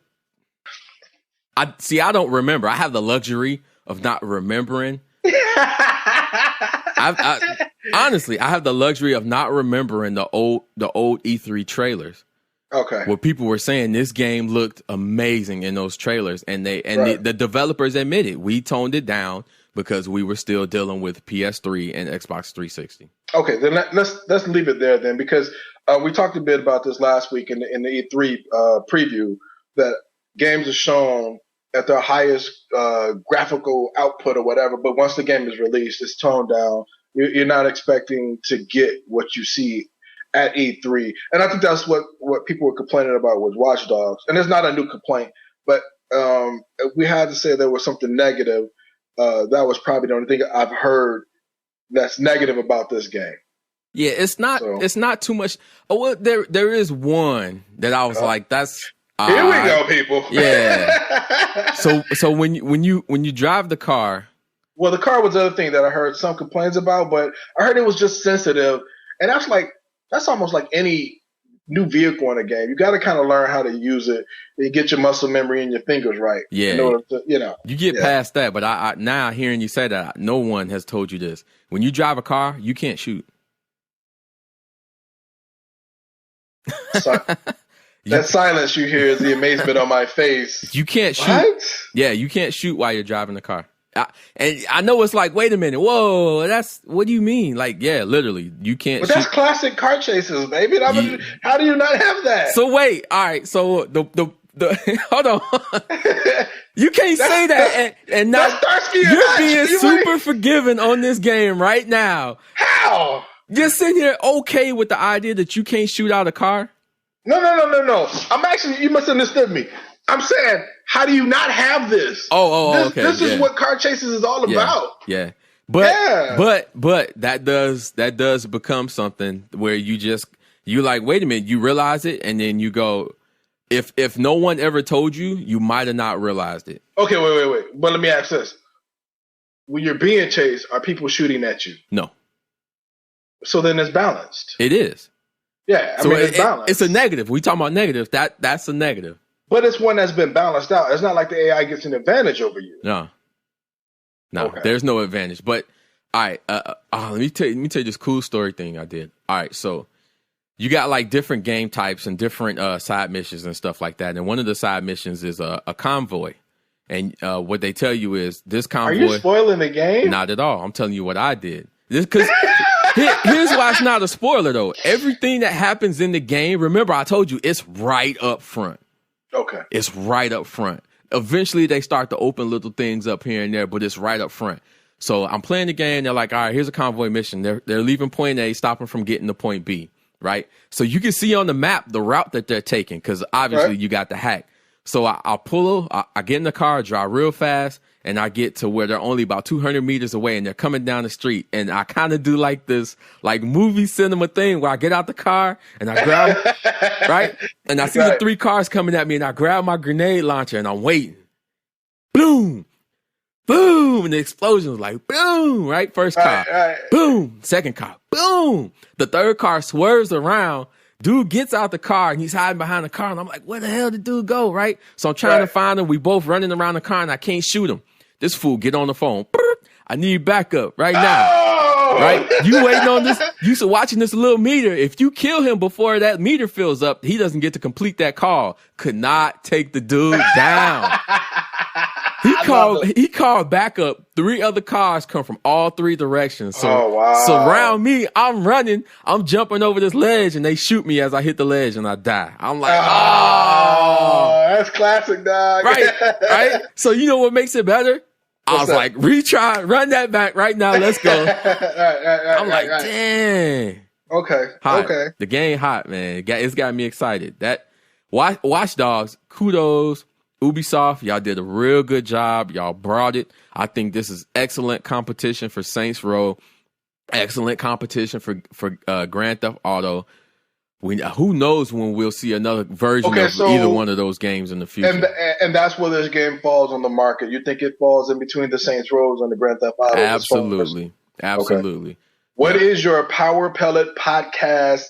I don't remember. I have the luxury of not remembering. Honestly, I have the luxury of not remembering the old E3 trailers. Okay. Where people were saying this game looked amazing in those trailers, and the developers admitted we toned it down because we were still dealing with PS3 and Xbox 360. Okay, then let's leave it there then, because we talked a bit about this last week in the E3 preview, that games are shown at their highest graphical output or whatever, but once the game is released, it's toned down. You're not expecting to get what you see at E3. And I think that's what people were complaining about with Watch Dogs. And it's not a new complaint, but if we had to say there was something negative, that was probably the only thing I've heard that's negative about this game. Yeah, it's not too much. Oh, well, there is one that I was like, that's here we go, people. Yeah. So when you drive the car. Well, the car was the other thing that I heard some complaints about, but I heard it was just sensitive, and that's almost like any new vehicle in a game. You got to kind of learn how to use it and get your muscle memory and your fingers right. Yeah. In order to, you get past that, but I now hearing you say that, no one has told you this. When you drive a car, you can't shoot. That silence you hear is the amazement on my face. You can't shoot. What? Yeah, you can't shoot while you're driving the car. And I know it's like, wait a minute, whoa, what do you mean? Like, yeah, literally, you can't. But that's classic car chases, baby. How do you not have that? So wait, all right. So the hold on, you can't say that and not. You're being super forgiving on this game right now. How? You're sitting here okay with the idea that you can't shoot out a car? No. I'm actually, you must understood me. I'm saying, how do you not have this? Okay. This is what car chases is all about. Yeah. But that does become something where you like, wait a minute, you realize it, and then you go, if no one ever told you, you might have not realized it. Okay, wait. But let me ask this. When you're being chased, are people shooting at you? No. So then it's balanced. It is. Yeah, I mean, it's balanced. It's a negative. We talking about negative. That's a negative. But it's one that's been balanced out. It's not like the AI gets an advantage over you. No, okay. There's no advantage. But all right, let me tell you this cool story thing I did. All right, so you got like different game types and different side missions and stuff like that. And one of the side missions is a convoy. And what they tell you is this convoy. Are you spoiling the game? Not at all. I'm telling you what I did. Because here's why it's not a spoiler though. Everything that happens in the game, remember I told you it's right up front. Okay. It's right up front. Eventually, they start to open little things up here and there, but it's right up front. So I'm playing the game. They're like, all right, here's a convoy mission. They're leaving point A, stopping from getting to point B, right? So you can see on the map the route that they're taking because obviously you got the hack. So I get in the car, drive real fast, and I get to where they're only about 200 meters away, and they're coming down the street. And I kind of do like this, like movie cinema thing where I get out the car and I grab, right? And I see the 3 cars coming at me, and I grab my grenade launcher and I'm waiting. Boom, boom, and the explosion was like boom, right? First car, boom, second car, boom. The third car swerves around. Dude gets out the car and he's hiding behind the car. And I'm like, where the hell did dude go? Right. So I'm trying to find him. We both running around the car and I can't shoot him. This fool get on the phone. I need backup right now. Oh! Right. You waiting on this. You watching this little meter. If you kill him before that meter fills up, he doesn't get to complete that call. Could not take the dude down. He called backup. 3 other cars come from all 3 directions. So surround me. I'm running. I'm jumping over this ledge, and they shoot me as I hit the ledge, and I die. I'm like, oh, that's classic, dog. Right. So you know what makes it better? I was like, retry, run that back right now. Let's go. I'm like, dang. Okay. Hot. Okay. The game hot, man. It's got me excited. That Watch Dogs, kudos. Ubisoft, y'all did a real good job. Y'all brought it. I think this is excellent competition for Saints Row. Excellent competition for Grand Theft Auto. Who knows when we'll see another version of either one of those games in the future. And that's where this game falls on the market. You think it falls in between the Saints Row and the Grand Theft Auto? Absolutely. Absolutely. Okay. What is your Power Pellet podcast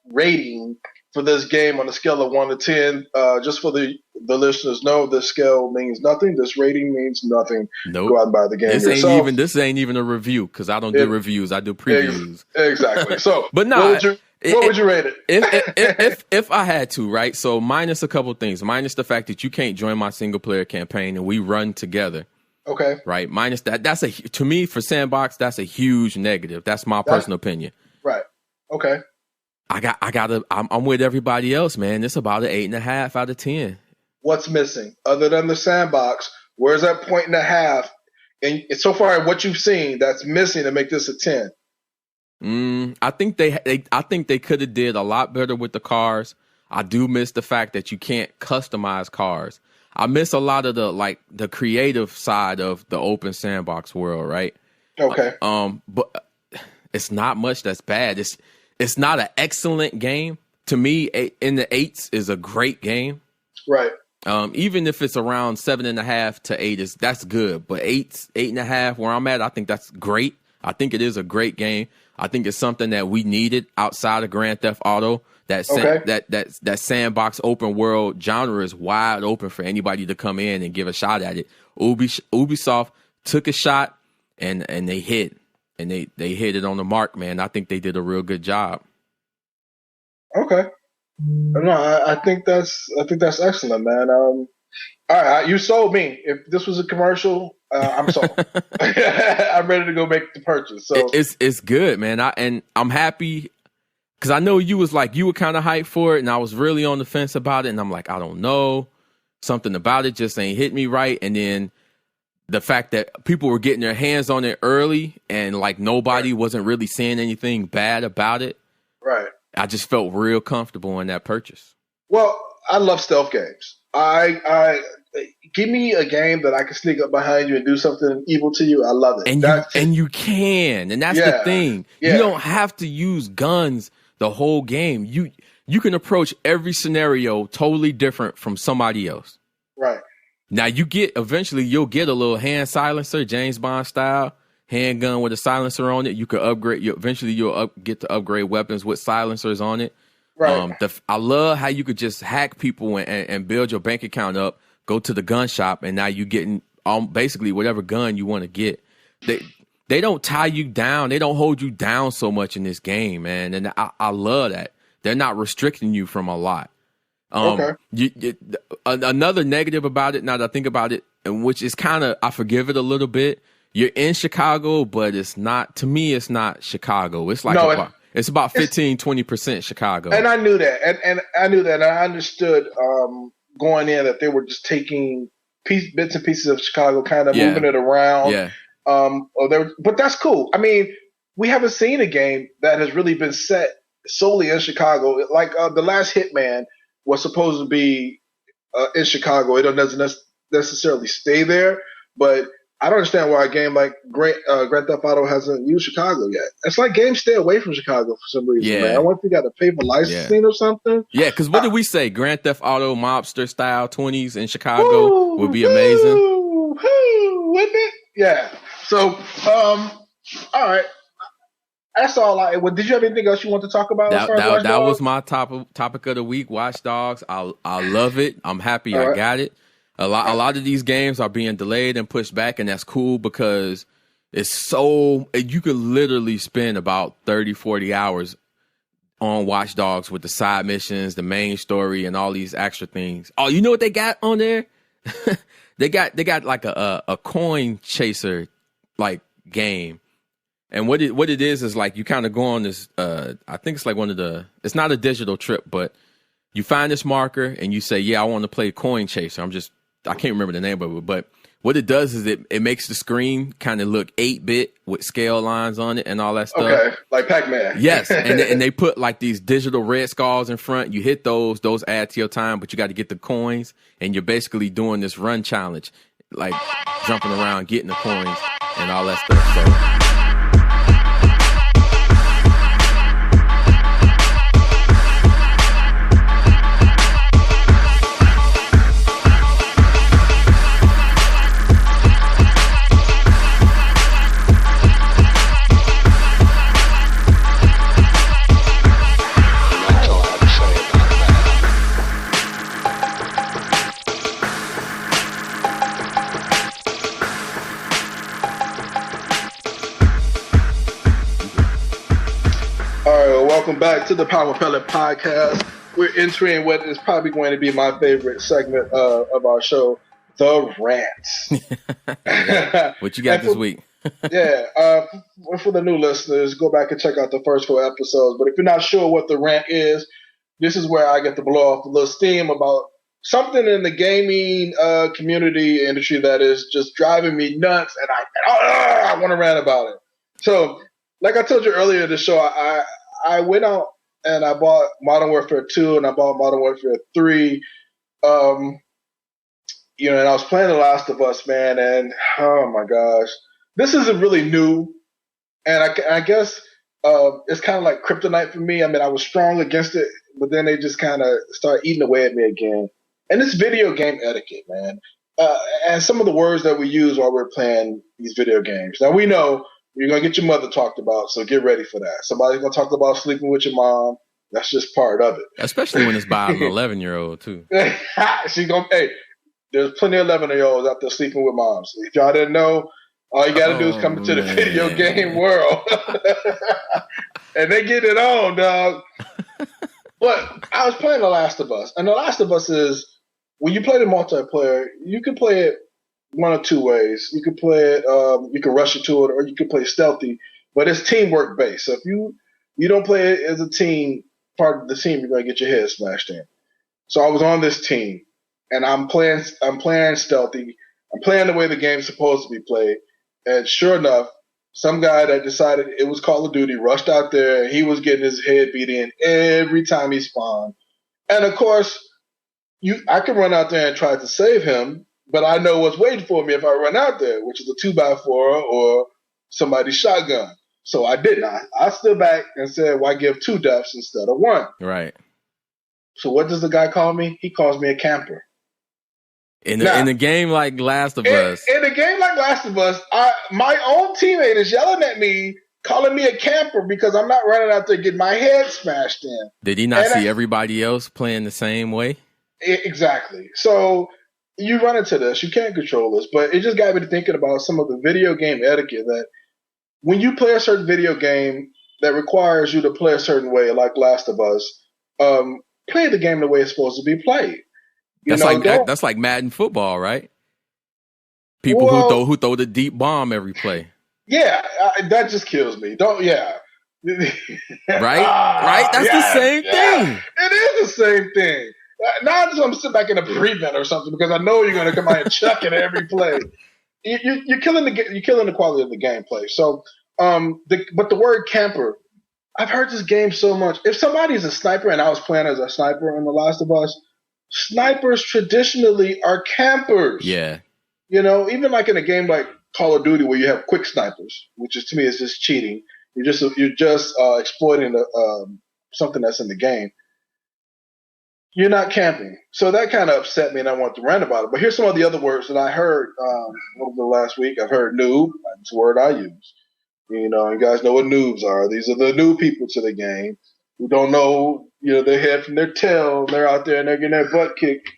rating for this game on a scale of 1 to 10? Just for the listeners know, this scale means nothing. This rating means nothing. Nope. Go out and buy the game yourself. This ain't even a review because I don't do reviews. I do previews. Exactly. So, but no, what would you rate it? If I had to, right? So minus a couple things. Minus the fact that you can't join my single player campaign and we run together. Okay. Right. Minus that. To me, for Sandbox, that's a huge negative. That's my personal opinion. Right. Okay. I'm with everybody else, man. It's about an 8.5 out of 10. What's missing other than the Sandbox? Where's that 1.5? And so far, what you've seen that's missing to make this a 10? I think they could have did a lot better with the cars. I do miss the fact that you can't customize cars. I miss a lot of the creative side of the open sandbox world, right? Okay. But it's not much that's bad. It's not an excellent game. To me, In the 8s is a great game. Right. Even if it's around 7.5 to 8 that's good. But 8.5 where I'm at, I think that's great. I think it is a great game. I think it's something that we needed outside of Grand Theft Auto. That sandbox open world genre is wide open for anybody to come in and give a shot at it. Ubisoft took a shot and they hit. And they hit it on the mark, man. I think they did a real good job. Okay. No, I think that's excellent, man. All right, you sold me. If this was a commercial, I'm sold. I'm ready to go make the purchase. So it's good, man. I'm happy because I know you were kind of hyped for it, and I was really on the fence about it. And I'm like, I don't know, something about it just ain't hit me right. And then the fact that people were getting their hands on it early and nobody wasn't really saying anything bad about it. Right. I just felt real comfortable in that purchase. Well, I love stealth games. I give me a game that I can sneak up behind you and do something evil to you. I love it. And you can. And that's the thing. Yeah. You don't have to use guns the whole game. You can approach every scenario totally different from somebody else. Right. Now eventually you'll get a little hand silencer, James Bond style, handgun with a silencer on it. You could upgrade. Eventually you'll get to upgrade weapons with silencers on it. Right. I love how you could just hack people and build your bank account up, go to the gun shop, and now you're getting basically whatever gun you want to get. They don't tie you down. They don't hold you down so much in this game, man. And I love that. They're not restricting you from a lot. Okay. Another negative about it, now that I think about it, and which is kind of, I forgive it a little bit. You're in Chicago, but it's not, to me, it's not Chicago. It's it's about 15-20% Chicago. And I knew that. And I knew that. And I understood going in that they were just taking bits and pieces of Chicago, kind of moving it around. Yeah. But that's cool. I mean, we haven't seen a game that has really been set solely in Chicago. Like the last Hitman was supposed to be in Chicago. It doesn't necessarily stay there, but I don't understand why a game like Grand Theft Auto hasn't used Chicago yet. It's like games stay away from Chicago for some reason, man. I wonder if you got to pay for licensing or something. Yeah, because what did we say? Grand Theft Auto mobster style 20s in Chicago would be amazing. Wouldn't it? Yeah. So, all right. That's all. Did you have anything else you want to talk about? That was my topic of the week. Watch Dogs. I love it. I'm happy I got it. A lot of these games are being delayed and pushed back, and that's cool because you could literally spend about 30, 40 hours on Watch Dogs with the side missions, the main story, and all these extra things. Oh, you know what they got on there? they got like a coin chaser like game. And what it is like you kind of go on this, I think it's like it's not a digital trip, but you find this marker and you say, yeah, I want to play Coin Chaser. I can't remember the name of it, but what it does is it makes the screen kind of look 8-bit with scale lines on it and all that stuff. Okay, like Pac-Man. Yes, and they put like these digital red skulls in front. You hit those add to your time, but you got to get the coins, and you're basically doing this run challenge, like jumping around, getting the coins and all that stuff. So. Welcome back to the Power Pellet podcast. We're entering what is probably going to be my favorite segment of our show, the rants. What you got this week? For the new listeners, go back and check out the first 4 episodes. But if you're not sure what the rant is, this is where I get to blow off a little steam about something in the gaming community industry that is just driving me nuts, and I want to rant about it. So, like I told you earlier in the show, I went out and I bought Modern Warfare 2 and I bought Modern Warfare 3. And I was playing The Last of Us, man, and oh my gosh. This isn't really new. And I guess it's kind of like kryptonite for me. I mean, I was strong against it, but then they just kind of start eating away at me again. And it's video game etiquette, man. And some of the words that we use while we're playing these video games. Now, we know you're going to get your mother talked about, so get ready for that. Somebody's going to talk about sleeping with your mom. That's just part of it. Especially when it's by an 11-year-old, too. She's going to, there's plenty of 11-year-olds out there sleeping with moms. If y'all didn't know, all you got to do is come into the video game world. And they get it on, dog. But I was playing The Last of Us. And The Last of Us is, when you play the multiplayer, you can play it one of two ways. You can play it, you can rush into it, or you can play stealthy. But it's teamwork based. So if you don't play it as a team, part of the team, you're going to get your head smashed in. So I was on this team, and I'm playing stealthy. I'm playing the way the game's supposed to be played. And sure enough, some guy that decided it was Call of Duty rushed out there, and he was getting his head beat in every time he spawned. And of course, I could run out there and try to save him, but I know what's waiting for me if I run out there, which is a 2x4 or somebody's shotgun. So I did not. I stood back and said, why give 2 deaths instead of 1? Right. So what does the guy call me? He calls me a camper. In a game like Last of Us. In a game like Last of Us, my own teammate is yelling at me, calling me a camper because I'm not running out there getting my head smashed in. Did he not see everybody else playing the same way? Exactly. So you run into this. You can't control this. But it just got me to thinking about some of the video game etiquette that when you play a certain video game that requires you to play a certain way, like Last of Us, play the game the way it's supposed to be played. That's like Madden football, right? People who throw the deep bomb every play. Yeah, that just kills me. Right? Right? That's the same thing. It is the same thing. Now I'm just going to sit back in a prevent or something because I know you're going to come out and chuck it every play. you're killing the quality of the gameplay. So, but the word camper, I've heard this game so much. If somebody's a sniper, and I was playing as a sniper in The Last of Us, snipers traditionally are campers. Yeah. Even like in a game like Call of Duty where you have quick snipers, which is to me is just cheating. You're just exploiting something that's in the game. You're not camping. So that kind of upset me, and I wanted to rant about it. But here's some of the other words that I heard over the last week. I've heard noob. That's a word I use. You guys know what noobs are. These are the new people to the game who don't know, their head from their tail. They're out there and they're getting their butt kicked.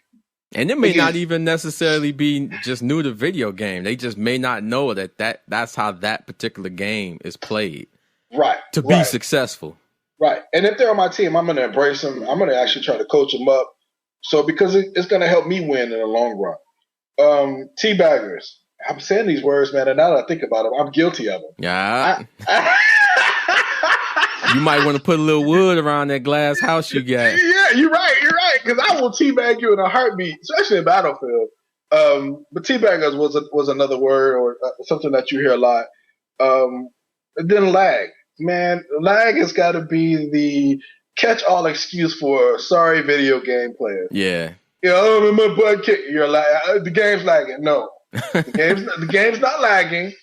And it may not even necessarily be just new to video game. They just may not know that's how that particular game is played. Right. To be successful. Right. And if they're on my team, I'm going to embrace them. I'm going to actually try to coach them up. So because it's going to help me win in the long run. Teabaggers. I'm saying these words, man, and now that I think about them, I'm guilty of them. Yeah. You might want to put a little wood around that glass house you got. Yeah, you're right. Because I will teabag you in a heartbeat, especially in Battlefield. But teabaggers was another word or something that you hear a lot. And then lag. Man, lag has got to be the catch-all excuse for sorry video game player. Yeah. My butt kick. You're the game's lagging. No, the game's not lagging.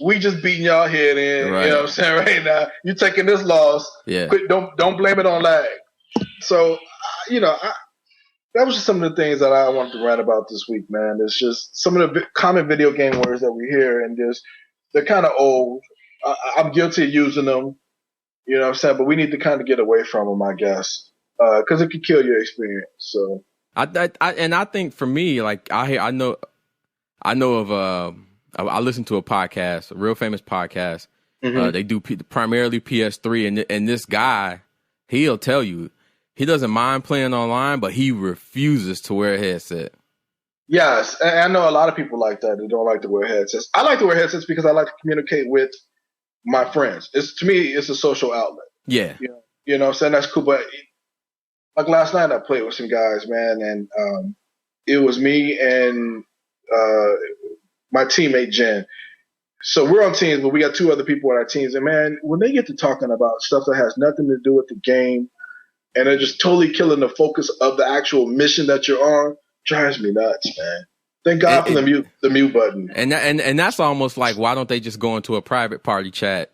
We just beating y'all head in. Right. You know what I'm saying right now. You're taking this loss. Yeah. Don't blame it on lag. So, that was just some of the things that I wanted to rant about this week, man. It's just some of the common video game words that we hear, and they're kind of old. I'm guilty of using them, you know what I'm saying? But we need to kind of get away from them, I guess, because it could kill your experience. So, I think for me, like I know of I listen to a podcast, a real famous podcast. Mm-hmm. They do primarily PS3, and this guy, he'll tell you he doesn't mind playing online, but he refuses to wear a headset. Yes, and I know a lot of people like that. They don't like to wear headsets. I like to wear headsets because I like to communicate with my friends. To me, it's a social outlet. Yeah. You know what I'm saying? That's cool. But like last night, I played with some guys, man, and it was me and my teammate, Jen. So we're on teams, but we got two other people on our teams. And, man, when they get to talking about stuff that has nothing to do with the game and they're just totally killing the focus of the actual mission that you're on, drives me nuts, man. Thank God for the mute button. And that's almost like, why don't they just go into a private party chat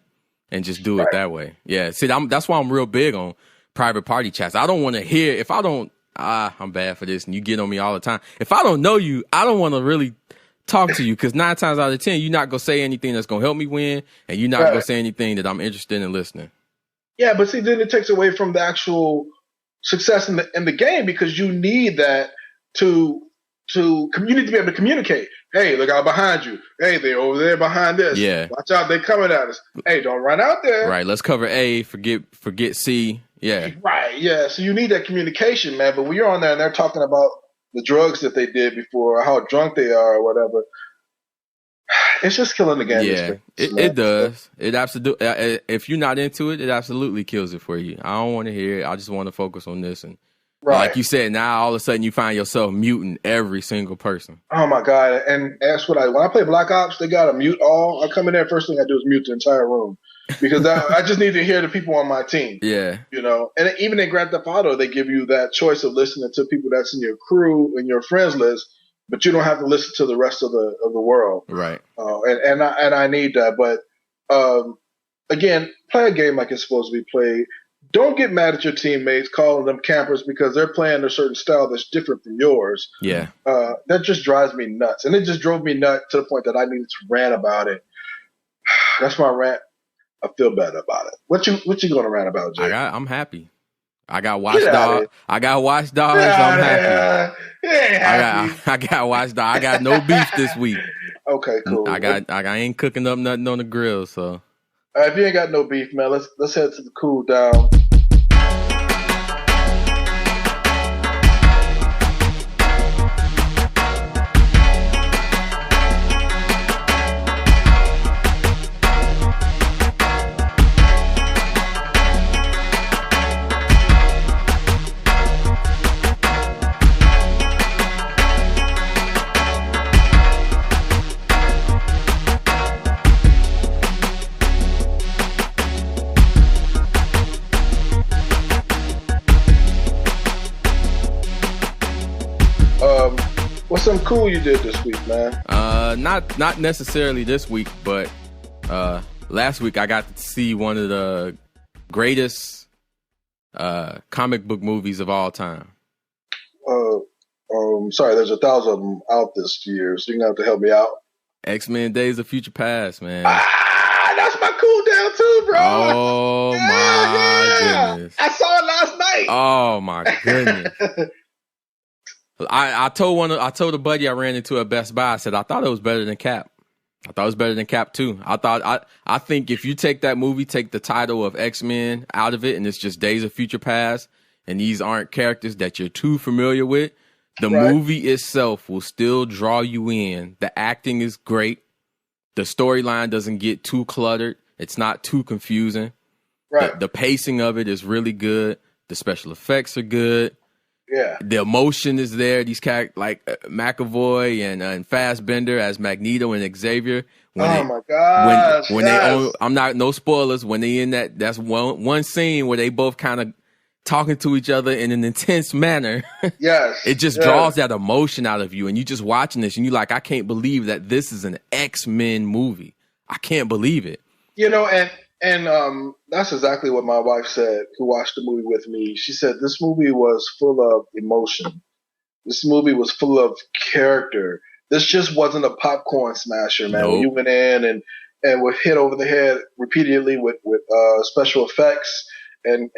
and just do it that way? Yeah. See, that's why I'm real big on private party chats. I don't want to hear, if I don't, I'm bad for this and you get on me all the time. If I don't know you, I don't want to really talk to you, because 9 times out of 10, you're not going to say anything that's going to help me win, and you're not going to say anything that I'm interested in listening. Yeah, but see, then it takes away from the actual success in the game, because you need that to you need to be able to communicate. Hey, look out behind you. Hey, they're over there behind this. Yeah. Watch out, they're coming at us. Hey, don't run out there. Right, let's cover A, forget C. Yeah. Right, yeah. So you need that communication, man. But when you're on there and they're talking about the drugs that they did before, how drunk they are or whatever, it's just killing the game. Yeah, it does. It absolutely. If you're not into it, it absolutely kills it for you. I don't want to hear it. I just want to focus on this. And like you said, now all of a sudden you find yourself muting every single person. Oh my God! And that's when I play Black Ops, they got to mute all. I come in there, first thing I do is mute the entire room, because I just need to hear the people on my team. Yeah. And even in Grand Theft Auto, they give you that choice of listening to people that's in your crew and your friends list, but you don't have to listen to the rest of the world. Right. And I need that. But again, play a game like it's supposed to be played. Don't get mad at your teammates calling them campers because they're playing a certain style that's different from yours. Yeah. That just drives me nuts. And it just drove me nuts to the point that I needed to rant about it. That's my rant. I feel better about it. What you going to rant about, Jay? I'm happy. I got Watch Dogs. I'm happy. I got Watch Dogs. I got no beef this week. Okay, cool. I ain't cooking up nothing on the grill, so. All right, if you ain't got no beef, man, let's head to the cool down. What's something cool you did this week, man? Not necessarily this week, but last week I got to see one of the greatest comic book movies of all time. Sorry, there's 1,000 of them out this year, so you're gonna have to help me out. X-Men: Days of Future Past, man. That's my cool down too, bro. Oh my goodness! I saw it last night. Oh my goodness! I told a buddy I ran into at Best Buy. I said I thought it was better than Cap. I thought it was better than Cap 2. I think if you take that movie, take the title of X-Men out of it, and it's just Days of Future Past, and these aren't characters that you're too familiar with, the movie itself will still draw you in. The acting is great. The storyline doesn't get too cluttered. It's not too confusing. Right. The pacing of it is really good. The special effects are good. Yeah. The emotion is there. These characters like McAvoy and Fassbender as Magneto and Xavier. My gosh. When they own, I'm not, no spoilers. When they in that's one scene where they both kind of talking to each other in an intense manner. Yes. It just draws that emotion out of you, and you just watching this, and you like, I can't believe that this is an X-Men movie. I can't believe it. And that's exactly what my wife said, who watched the movie with me. She said this movie was full of emotion. This movie was full of character. This just wasn't a popcorn smasher, man. Nope. When you went in and were hit over the head repeatedly with special effects and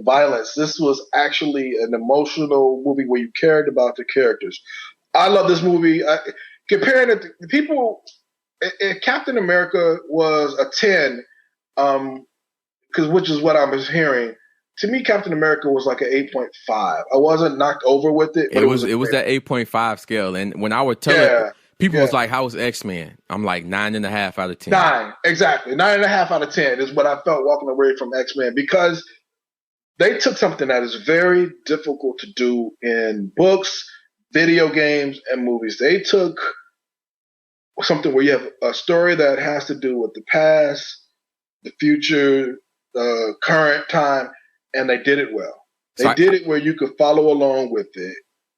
violence. This was actually an emotional movie where you cared about the characters. I love this movie. Comparing it to people, Captain America was a 10, which is what I was hearing. To me, Captain America was like an 8.5. I wasn't knocked over with it. But it was that 8.5 scale. And when I would tell it, people was like, how was X-Men? I'm like 9.5 out of 10. 9, exactly. 9.5 out of 10 is what I felt walking away from X-Men, because they took something that is very difficult to do in books, video games, and movies. They took something where you have a story that has to do with the past, the future, the current time, and they did it well. They did it where you could follow along with it,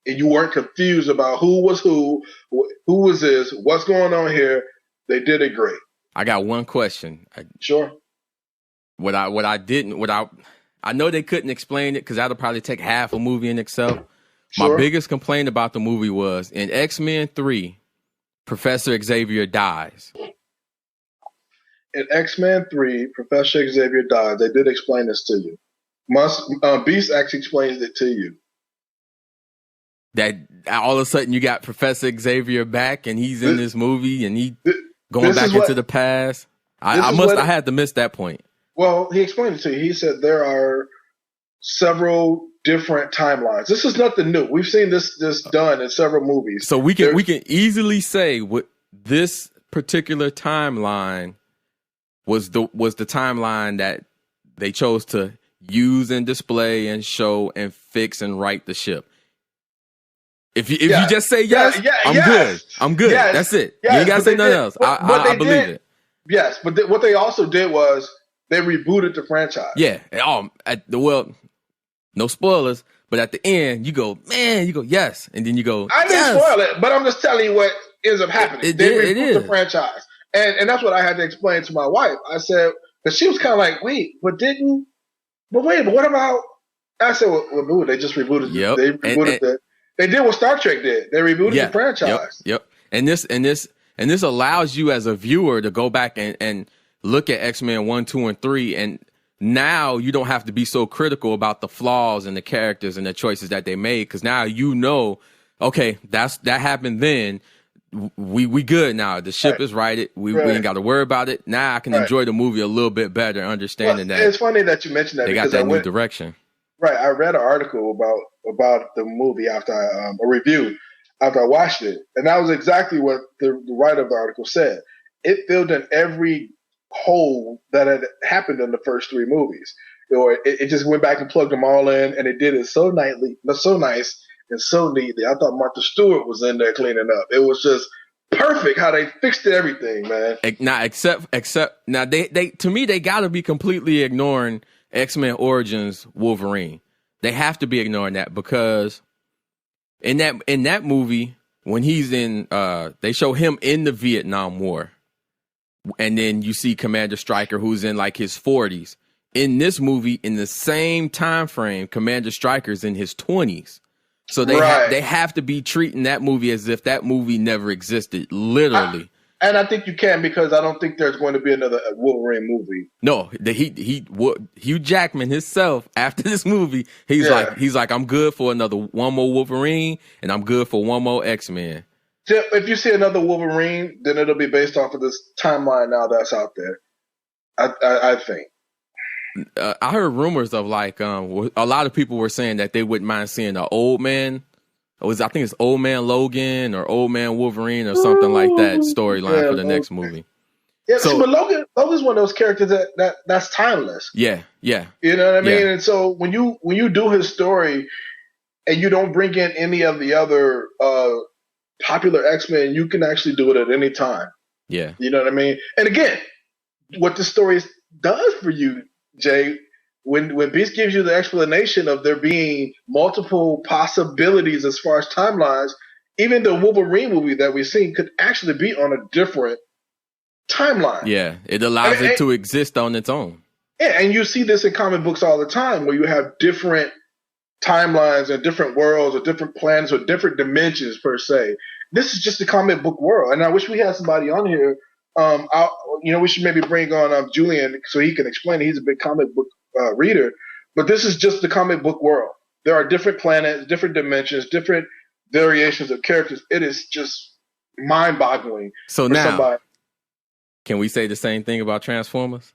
and you weren't confused about who was this, what's going on here. They did it great. I got one question. Sure. I know they couldn't explain it because that'll probably take half a movie in itself. Sure. My biggest complaint about the movie was in X-Men 3, Professor Xavier dies. In X-Men 3, Professor Xavier dies. They did explain this to you. Beast actually explains it to you. That all of a sudden you got Professor Xavier back and he's in this movie and he going back into the past. I had to miss that point. Well, he explained it to you. He said there are several different timelines. This is nothing new. We've seen this done in several movies. So we can easily say what this particular timeline was the timeline that they chose to use and display and show and fix and right the ship. If you just say yes, good. I'm good. Yes, that's it. Yes, you ain't gotta say nothing else. I believe it. Yes, but what they also did was they rebooted the franchise. Yeah. No spoilers, but at the end you go, yes, and then you go. I didn't spoil it, but I'm just telling you what ends up happening. They rebooted the franchise, and that's what I had to explain to my wife. I said, because she was kind of like, wait, but what about? I said, well, they just rebooted. Yep. They rebooted They did what Star Trek did. They rebooted the franchise. Yep. And this allows you as a viewer to go back and look at X-Men 1, 2, and 3, and now you don't have to be so critical about the flaws and the characters and the choices that they made, because now you know, okay, that happened then. We good now. The ship is righted. We ain't got to worry about it. Now I can enjoy the movie a little bit better, understanding that. It's funny that you mentioned that. They got that new direction. Right. I read an article about the movie after a review after I watched it, and that was exactly what the writer of the article said. It filled in every hole that had happened in the first 3 movies. Or it just went back and plugged them all in, and it did it so nice and so neatly. I thought Martha Stewart was in there cleaning up. It was just perfect how they fixed everything, man. Now, except now they to me they got to be completely ignoring X-Men Origins Wolverine. They have to be ignoring that, because in that movie when he's in, they show him in the Vietnam War. And then you see Commander Stryker, who's in like his 40s. In this movie, in the same time frame, Commander Stryker's in his 20s. So they have to be treating that movie as if that movie never existed, literally. And I think you can, because I don't think there's going to be another Wolverine movie. No, Hugh Jackman himself, after this movie, he's like, I'm good for one more Wolverine, and I'm good for one more X-Men. If you see another Wolverine, then it'll be based off of this timeline now that's out there. I think. I heard rumors of like a lot of people were saying that they wouldn't mind seeing an old man. I think it's Old Man Logan or Old Man Wolverine or something like that storyline for the next movie. Yeah, but Logan's one of those characters that's timeless. Yeah. You know what I mean? And so when you do his story and you don't bring in any of the other popular X-Men, you can actually do it at any time. Yeah. You know what I mean? And again, what the story does for you, Jay, when Beast gives you the explanation of there being multiple possibilities as far as timelines, even the Wolverine movie that we've seen could actually be on a different timeline. Yeah, it allows it to exist on its own. Yeah, and you see this in comic books all the time, where you have different timelines and different worlds or different planets or different dimensions per se. This is just the comic book world, and I wish we had somebody on here. We should maybe bring on Julian so he can explain it. He's a big comic book reader, but this is just the comic book world. There are different planets, different dimensions, different variations of characters. It is just mind-boggling. So now, can we say the same thing about Transformers?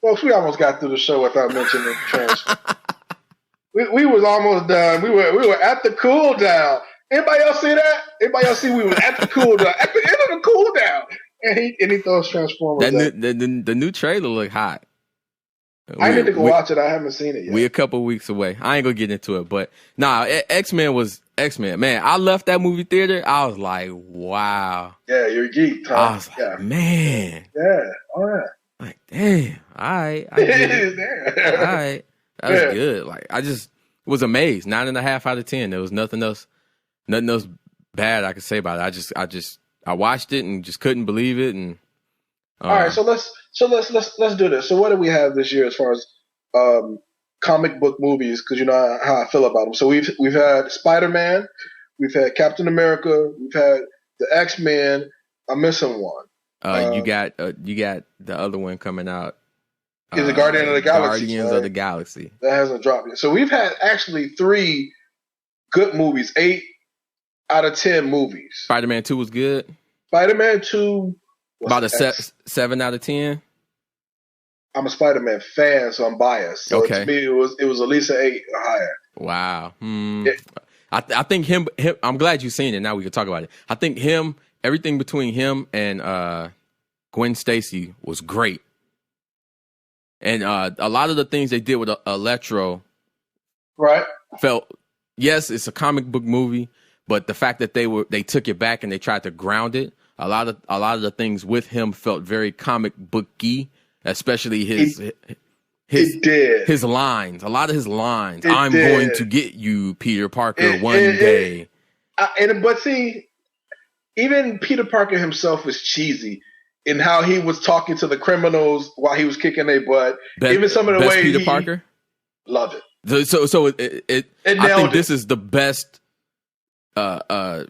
Folks, we almost got through the show without mentioning Transformers. we was almost done. We were at the cool down. Anybody else see that? Anybody else see we were at the cool down? At the end of the cool down. And he throws Transformers. The new trailer look hot. I need to go watch it. I haven't seen it yet. We a couple weeks away. I ain't gonna get into it, but X-Men was X-Men. Man, I left that movie theater. I was like, wow. Yeah, you're a geek, Tom. I was like, man. Yeah. Oh yeah. Like, damn. All right. I get it. All right. That was good. Like, I just was amazed. 9.5 out of 10. There was nothing else bad I could say about it. I watched it and just couldn't believe it. And all right, so let's do this. So what do we have this year as far as comic book movies? Because you know how I feel about them. So we've had Spider-Man, we've had Captain America, we've had the X-Men. I'm missing one. You got the other one coming out. Is it Guardians of the Galaxy? Guardians of the Galaxy. That hasn't dropped yet. So we've had actually 3 good movies, 8 out of 10 movies. Spider-Man 2 was good. Spider-Man 2 was about a 7 out of 10. I'm a Spider-Man fan, so I'm biased. So okay. To me, it was at least an 8 or higher. Wow. I think him. I'm glad you've seen it. Now we can talk about it. I think everything between him and Gwen Stacy was great. And a lot of the things they did with Electro, right? Yes, it's a comic book movie, but the fact that they took it back and they tried to ground it, a lot of the things with him felt very comic booky, especially his lines. A lot of his lines. I'm going to get you, Peter Parker, one day. But see, even Peter Parker himself was cheesy in how he was talking to the criminals while he was kicking their butt. Even some of the way Peter Parker, loved it. So I think this is the best. I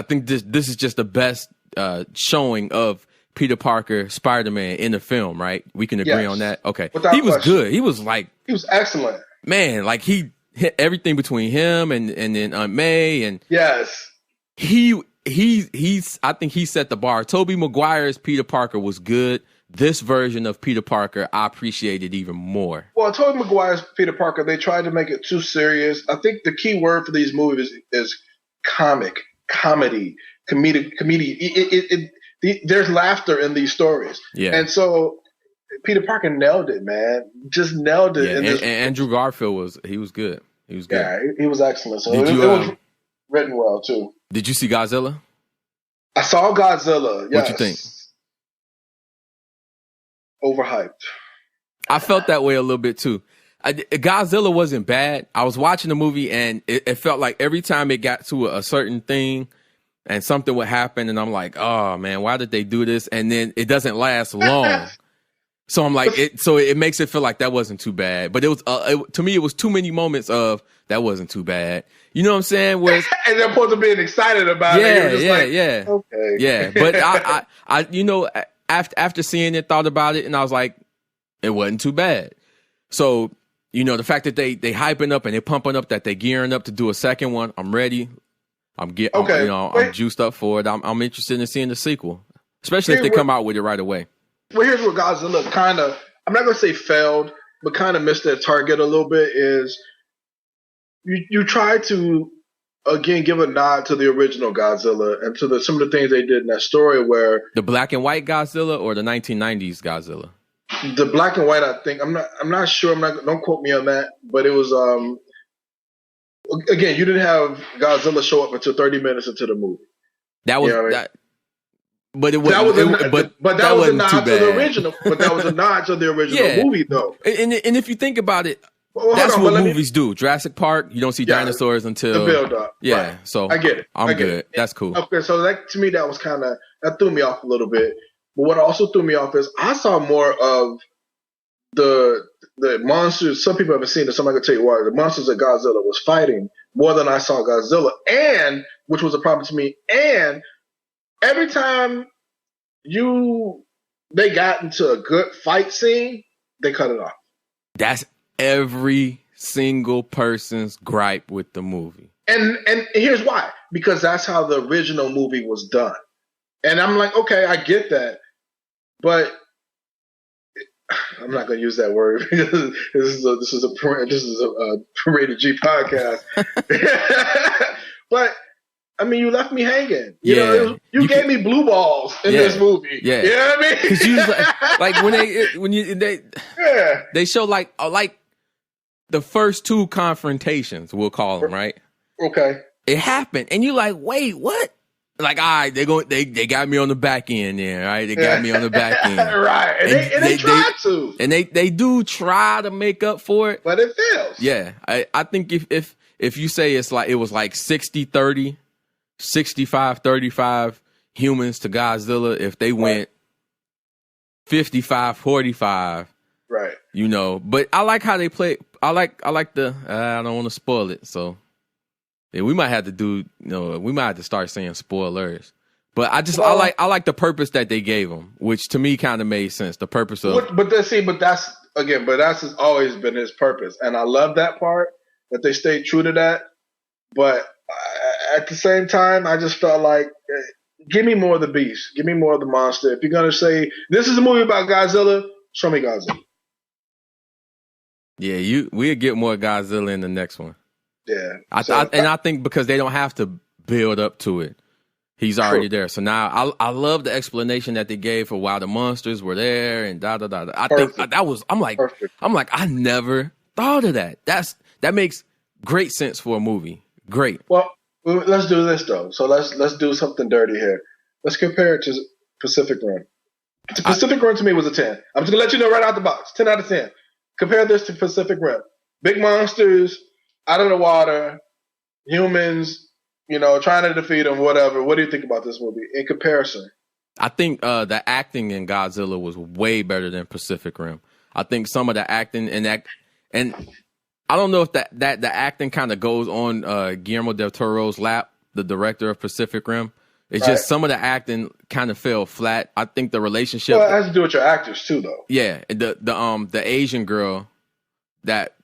think this is just the best showing of Peter Parker, Spider-Man in the film, right? We can agree on that. Okay, he was good. He was excellent, man. Like he hit everything between him and then Aunt May, and yes, he's. I think he set the bar. Tobey Maguire's Peter Parker was good. This version of Peter Parker, I appreciated even more. Well, Tobey Maguire's Peter Parker, they tried to make it too serious. I think the key word for these movies is comedy. There's laughter in these stories. Yeah. And so Peter Parker nailed it, man. Just nailed it. Yeah, and Andrew Garfield was good. He was good. Yeah, he was excellent. So it was written well, too. Did you see Godzilla? I saw Godzilla, yes. What you think? Overhyped. I felt that way a little bit too. Godzilla wasn't bad. I was watching the movie and it felt like every time it got to a certain thing and something would happen and I'm like, oh man, why did they do this? And then it doesn't last long. So I'm like, it makes it feel like that wasn't too bad. But it was, to me, it was too many moments of that wasn't too bad. You know what I'm saying? Where and they're supposed to being excited about it. Yeah. Okay. Yeah. But I you know, after seeing it, thought about it, and I was like, it wasn't too bad. So, you know, the fact that they hyping up and they pumping up that they gearing up to do a second one, I'm ready. I'm juiced up for it. I'm interested in seeing the sequel, especially if they come out with it right away. Well, here's where Godzilla kind of, I'm not going to say failed, but kind of missed their target a little bit is you try to, again, give a nod to the original Godzilla and to some of the things they did in that story where... The black and white Godzilla or the 1990s Godzilla? The black and white, I think. I'm not sure. Don't quote me on that. But it was, again, you didn't have Godzilla show up until 30 minutes into the movie. That was... But it was that was a nod to the original. But that was a nod to the original movie, though. And if you think about it, that's what movies do. Jurassic Park, you don't see dinosaurs until the build up. Yeah, right. so I get it. I'm good. That's cool. Okay, so that to me that was that threw me off a little bit. But what also threw me off is I saw more of the monsters. Some people haven't seen it, so I'm not gonna tell you why. The monsters that Godzilla was fighting more than I saw Godzilla, and which was a problem to me, and every time they got into a good fight scene, they cut it off. That's every single person's gripe with the movie. And here's why. Because that's how the original movie was done. And I'm like, okay, I get that. But I'm not going to use that word because this is a rated G podcast. But I mean, you left me hanging. You know, you gave me blue balls in this movie. Yeah. You know what I mean? Because you when they show like the first two confrontations, we'll call them, right? Okay. It happened, and you like, wait, what? Like, all right, they got me on the back end there, right? They got me on the back end, right? And they tried to, and they do try to make up for it, but it fails. Yeah, I think if you say it was like 60-30. 65-35 humans to Godzilla. If they went 55-45, right? You know, but I like how they play. I like the. I don't want to spoil it, so yeah, we might have to do. We might have to start saying spoilers. But I like the purpose that they gave them, which to me kind of made sense. The purpose of. But that's always been his purpose, and I love that part that they stayed true to that. But at the same time, I just felt like, give me more of the beast. Give me more of the monster. If you're going to say, this is a movie about Godzilla, show me Godzilla. Yeah, we'll get more Godzilla in the next one. Yeah. I think because they don't have to build up to it. He's already there. So now I love the explanation that they gave for why the monsters were there and da-da-da. I think that was, I'm like, I never thought of that. That makes great sense for a movie. Great. Well, let's do this though. So let's do something dirty here. Let's compare it to Pacific Rim. Pacific Rim to me was a 10. I'm just gonna let you know right out the box. 10 out of 10. Compare this to Pacific Rim. Big monsters out of the water, humans, trying to defeat them, whatever. What do you think about this movie in comparison? I think the acting in Godzilla was way better than Pacific Rim. I think some of the acting and I don't know if that the acting kind of goes on Guillermo del Toro's lap, the director of Pacific Rim. It's just some of the acting kind of fell flat. I think the relationship. Well, it has to do with your actors too, though. Yeah, the Asian girl that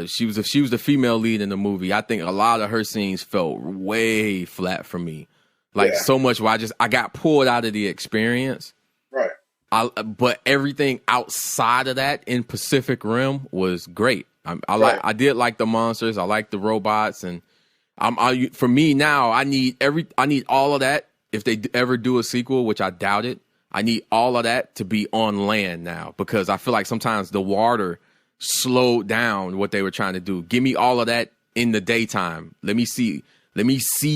she was the female lead in the movie. I think a lot of her scenes felt way flat for me, so much where I got pulled out of the experience. Right. But everything outside of that in Pacific Rim was great. I did like the monsters. I like the robots, and for me now, I need all of that. If they ever do a sequel, which I doubt it, I need all of that to be on land now because I feel like sometimes the water slowed down what they were trying to do. Give me all of that in the daytime. Let me see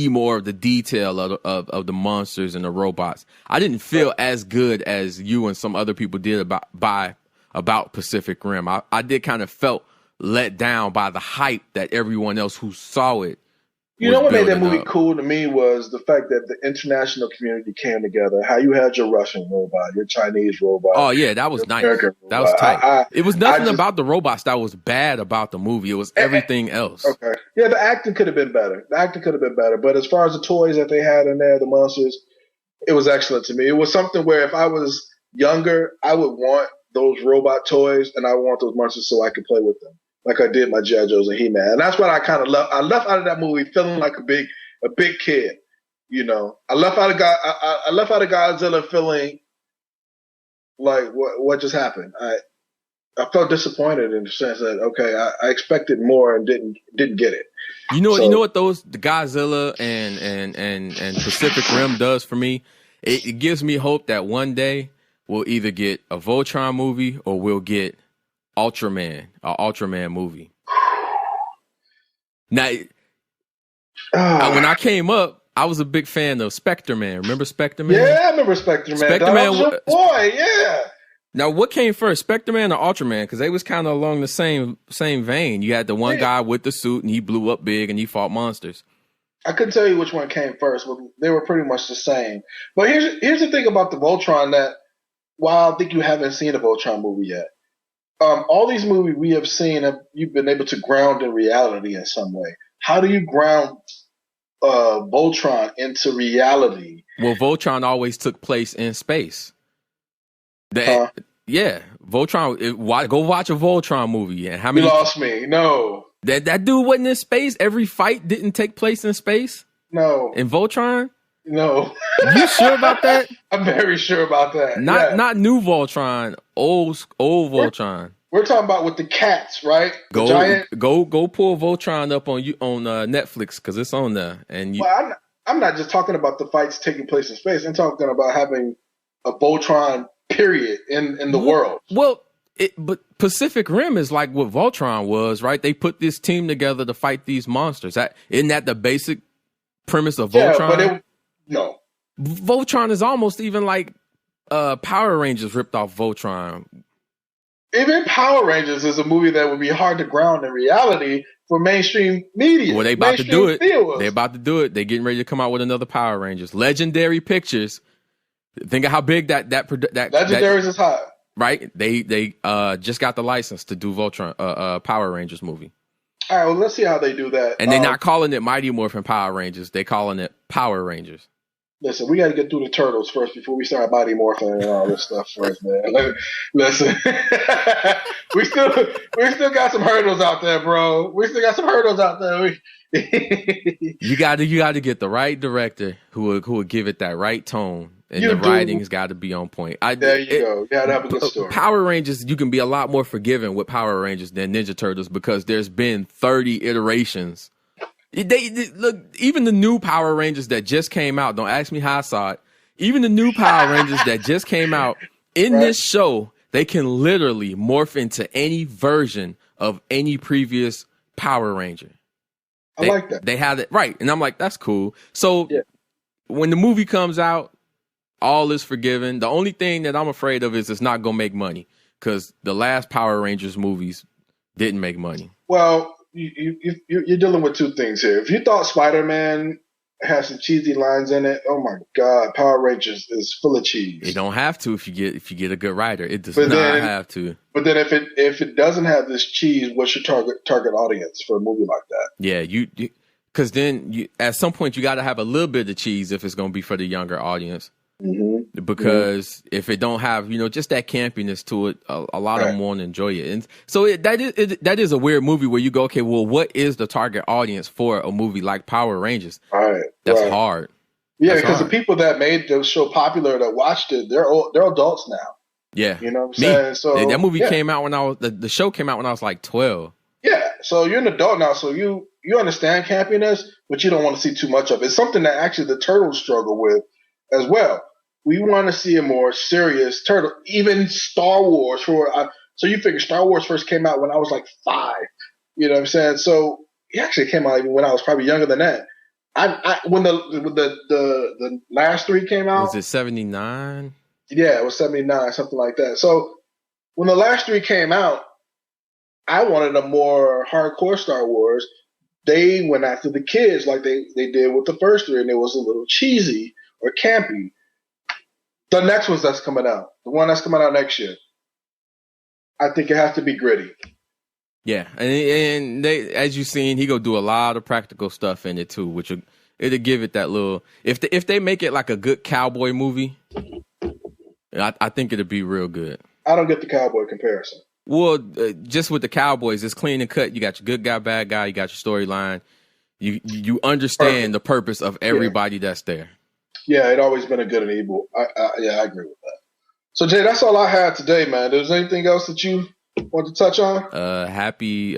more of the detail of the monsters and the robots. I didn't feel as good as you and some other people did about Pacific Rim. I did kind of felt let down by the hype that everyone else who saw it. You know what made that movie cool to me was the fact that the international community came together. How you had your Russian robot, your Chinese robot. Oh yeah, that was nice. That was tight. It was nothing about the robots that was bad about the movie. It was everything else. Okay. Yeah, the acting could have been better. But as far as the toys that they had in there, the monsters, it was excellent to me. It was something where if I was younger, I would want those robot toys and I would want those monsters so I could play with them, like I did my G.I. Joes and He-Man. And that's what I kind of left. I left out of that movie feeling like a big kid. You know, I left out of Godzilla feeling like what just happened. I felt disappointed in the sense that okay, I expected more and didn't get it. You know what the Godzilla and Pacific Rim does for me? It gives me hope that one day we'll either get a Voltron movie or we'll get Ultraman movie. Now, when I came up, I was a big fan of Spectre Man. Remember Spectre Man? Yeah, I remember Spectre Man. Spectre Man was your boy, yeah. Now, what came first, Spectre Man or Ultraman? Because they was kind of along the same vein. You had the one guy with the suit, and he blew up big, and he fought monsters. I couldn't tell you which one came first, but they were pretty much the same. But here's the thing about the Voltron that, while I think you haven't seen a Voltron movie yet, all these movies we have seen, you've been able to ground in reality in some way. How do you ground Voltron into reality? Well, Voltron always took place in space. Yeah, Voltron. Go watch a Voltron movie. And how many? You lost me. No. That dude wasn't in space. Every fight didn't take place in space. No. In Voltron. No. You sure about that? I'm very sure about that. Not new Voltron. Old Voltron. We're talking about with the cats, right? Go pull Voltron up on Netflix because it's on there. And I'm not just talking about the fights taking place in space. I'm talking about having a Voltron period in the world. Well, but Pacific Rim is like what Voltron was, right? They put this team together to fight these monsters. Isn't that the basic premise of Voltron? Yeah, but no. Voltron is almost even like Power Rangers ripped off Voltron. Even Power Rangers is a movie that would be hard to ground in reality for mainstream media. Well, they about to do it. They're about to do it. They're getting ready to come out with another Power Rangers. Legendary Pictures. Think of how big that Legendaries is hot. Right? They just got the license to do Voltron Power Rangers movie. All right, well, let's see how they do that. And they're not calling it Mighty Morphin Power Rangers. They're calling it Power Rangers. Listen, we got to get through the Turtles first before we start Mighty Morphin and all this stuff first, man. Listen, we still got some hurdles out there, bro. We still got some hurdles out there. You got to get the right director who will give it that right tone. And the writing's got to be on point. There you go. You got to have a good story. Power Rangers, you can be a lot more forgiving with Power Rangers than Ninja Turtles because there's been 30 iterations. They look, even the new Power Rangers that just came out, don't ask me how I saw it. Even the new Power Rangers that just came out in this show, they can literally morph into any version of any previous Power Ranger. I like that. They have it right. And I'm like, that's cool. So when the movie comes out, all is forgiven. The only thing that I'm afraid of is it's not going to make money because the last Power Rangers movies didn't make money. Well, you're dealing with two things here. If you thought Spider-Man has some cheesy lines in it, oh my God, Power Rangers is full of cheese. It don't have to if you get a good writer. It does not have to. But then if it doesn't have this cheese, what's your target audience for a movie like that? Yeah, because then at some point you got to have a little bit of cheese if it's going to be for the younger audience. Mm-hmm. Because if it don't have, just that campiness to it, a lot of them won't enjoy it. And so that is a weird movie where you go, okay, well, what is the target audience for a movie like Power Rangers? Right. That's hard. Yeah, because the people that made the show popular that watched it, they're adults now. Yeah. You know what I'm saying? So that movie came out when the show came out when I was like 12. Yeah. So you're an adult now, so you understand campiness, but you don't want to see too much of it. It's something that actually the Turtles struggle with as well. We want to see a more serious turtle. Even Star Wars so you figure Star Wars first came out when I was like 5. You know what I'm saying? So it actually came out even when I was probably younger than that. When the last 3 came out, was it 79? Yeah, it was 79, something like that. So when the last 3 came out, I wanted a more hardcore Star Wars. They went after the kids like they did with the first three, and it was a little cheesy or campy. The next one that's coming out, the one that's coming out next year, I think it has to be gritty. Yeah, and they, as you've seen, he go do a lot of practical stuff in it too, which it'll give it that little. If they make it like a good cowboy movie, I think it'll be real good. I don't get the cowboy comparison. Well, just with the Cowboys, it's clean and cut. You got your good guy, bad guy. You got your storyline. You understand the purpose of everybody that's there. Yeah, it always been a good and evil. I agree with that. So Jay, that's all I had today, man. There's anything else that you want to touch on? Happy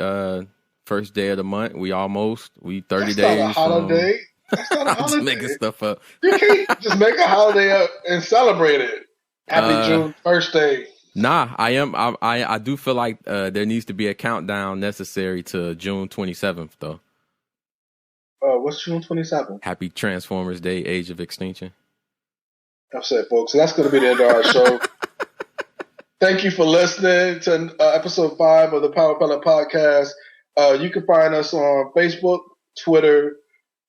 first day of the month. We 30 that's days. Not a holiday. That's not a holiday. I'm just making stuff up. You can't just make a holiday up and celebrate it. Happy June 1st day. Nah, I do feel like there needs to be a countdown necessary to June 27th, though. What's June 27th? Happy Transformers Day, Age of Extinction. That's it, folks. So that's going to be the end of our show. Thank you for listening to episode 5 of the Power Pellet Podcast. You can find us on Facebook, Twitter,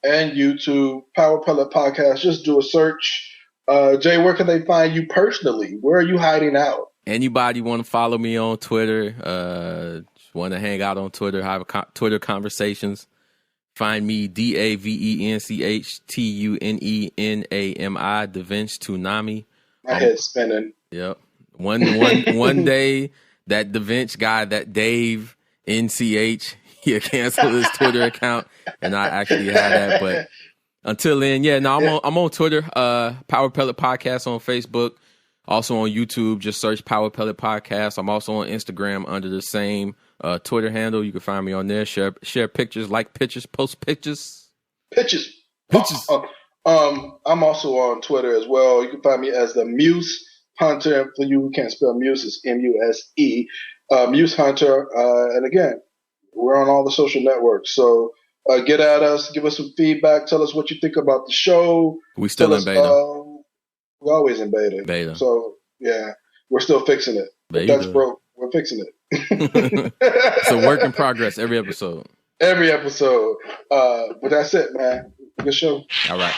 and YouTube. Power Pellet Podcast. Just do a search. Jay, where can they find you personally? Where are you hiding out? Anybody want to follow me on Twitter? Want to hang out on Twitter? Have Twitter conversations? Find me DAVENCHTUNENAMI DaVinci Toonami. My head's spinning. Yep. One day that DaVinci guy, that Dave NCH, he'll cancel his Twitter account, and I actually had that. But until then, I'm on Twitter. Power Pellet Podcast on Facebook. Also on YouTube, just search Power Pellet Podcast. I'm also on Instagram under the same Twitter handle. You can find me on there. Share pictures, like pictures, post pictures. Pictures. I'm also on Twitter as well. You can find me as the Muse Hunter. For you who can't spell Muse, it's MUSE. Muse Hunter. And again, we're on all the social networks. So get at us, give us some feedback, tell us what you think about the show. We still in beta. We're always in beta. So, yeah, we're still fixing it. If that's broke, we're fixing it. It's a work in progress every episode. But that's it, man. Good show. All right.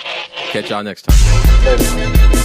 Catch y'all next time. Later.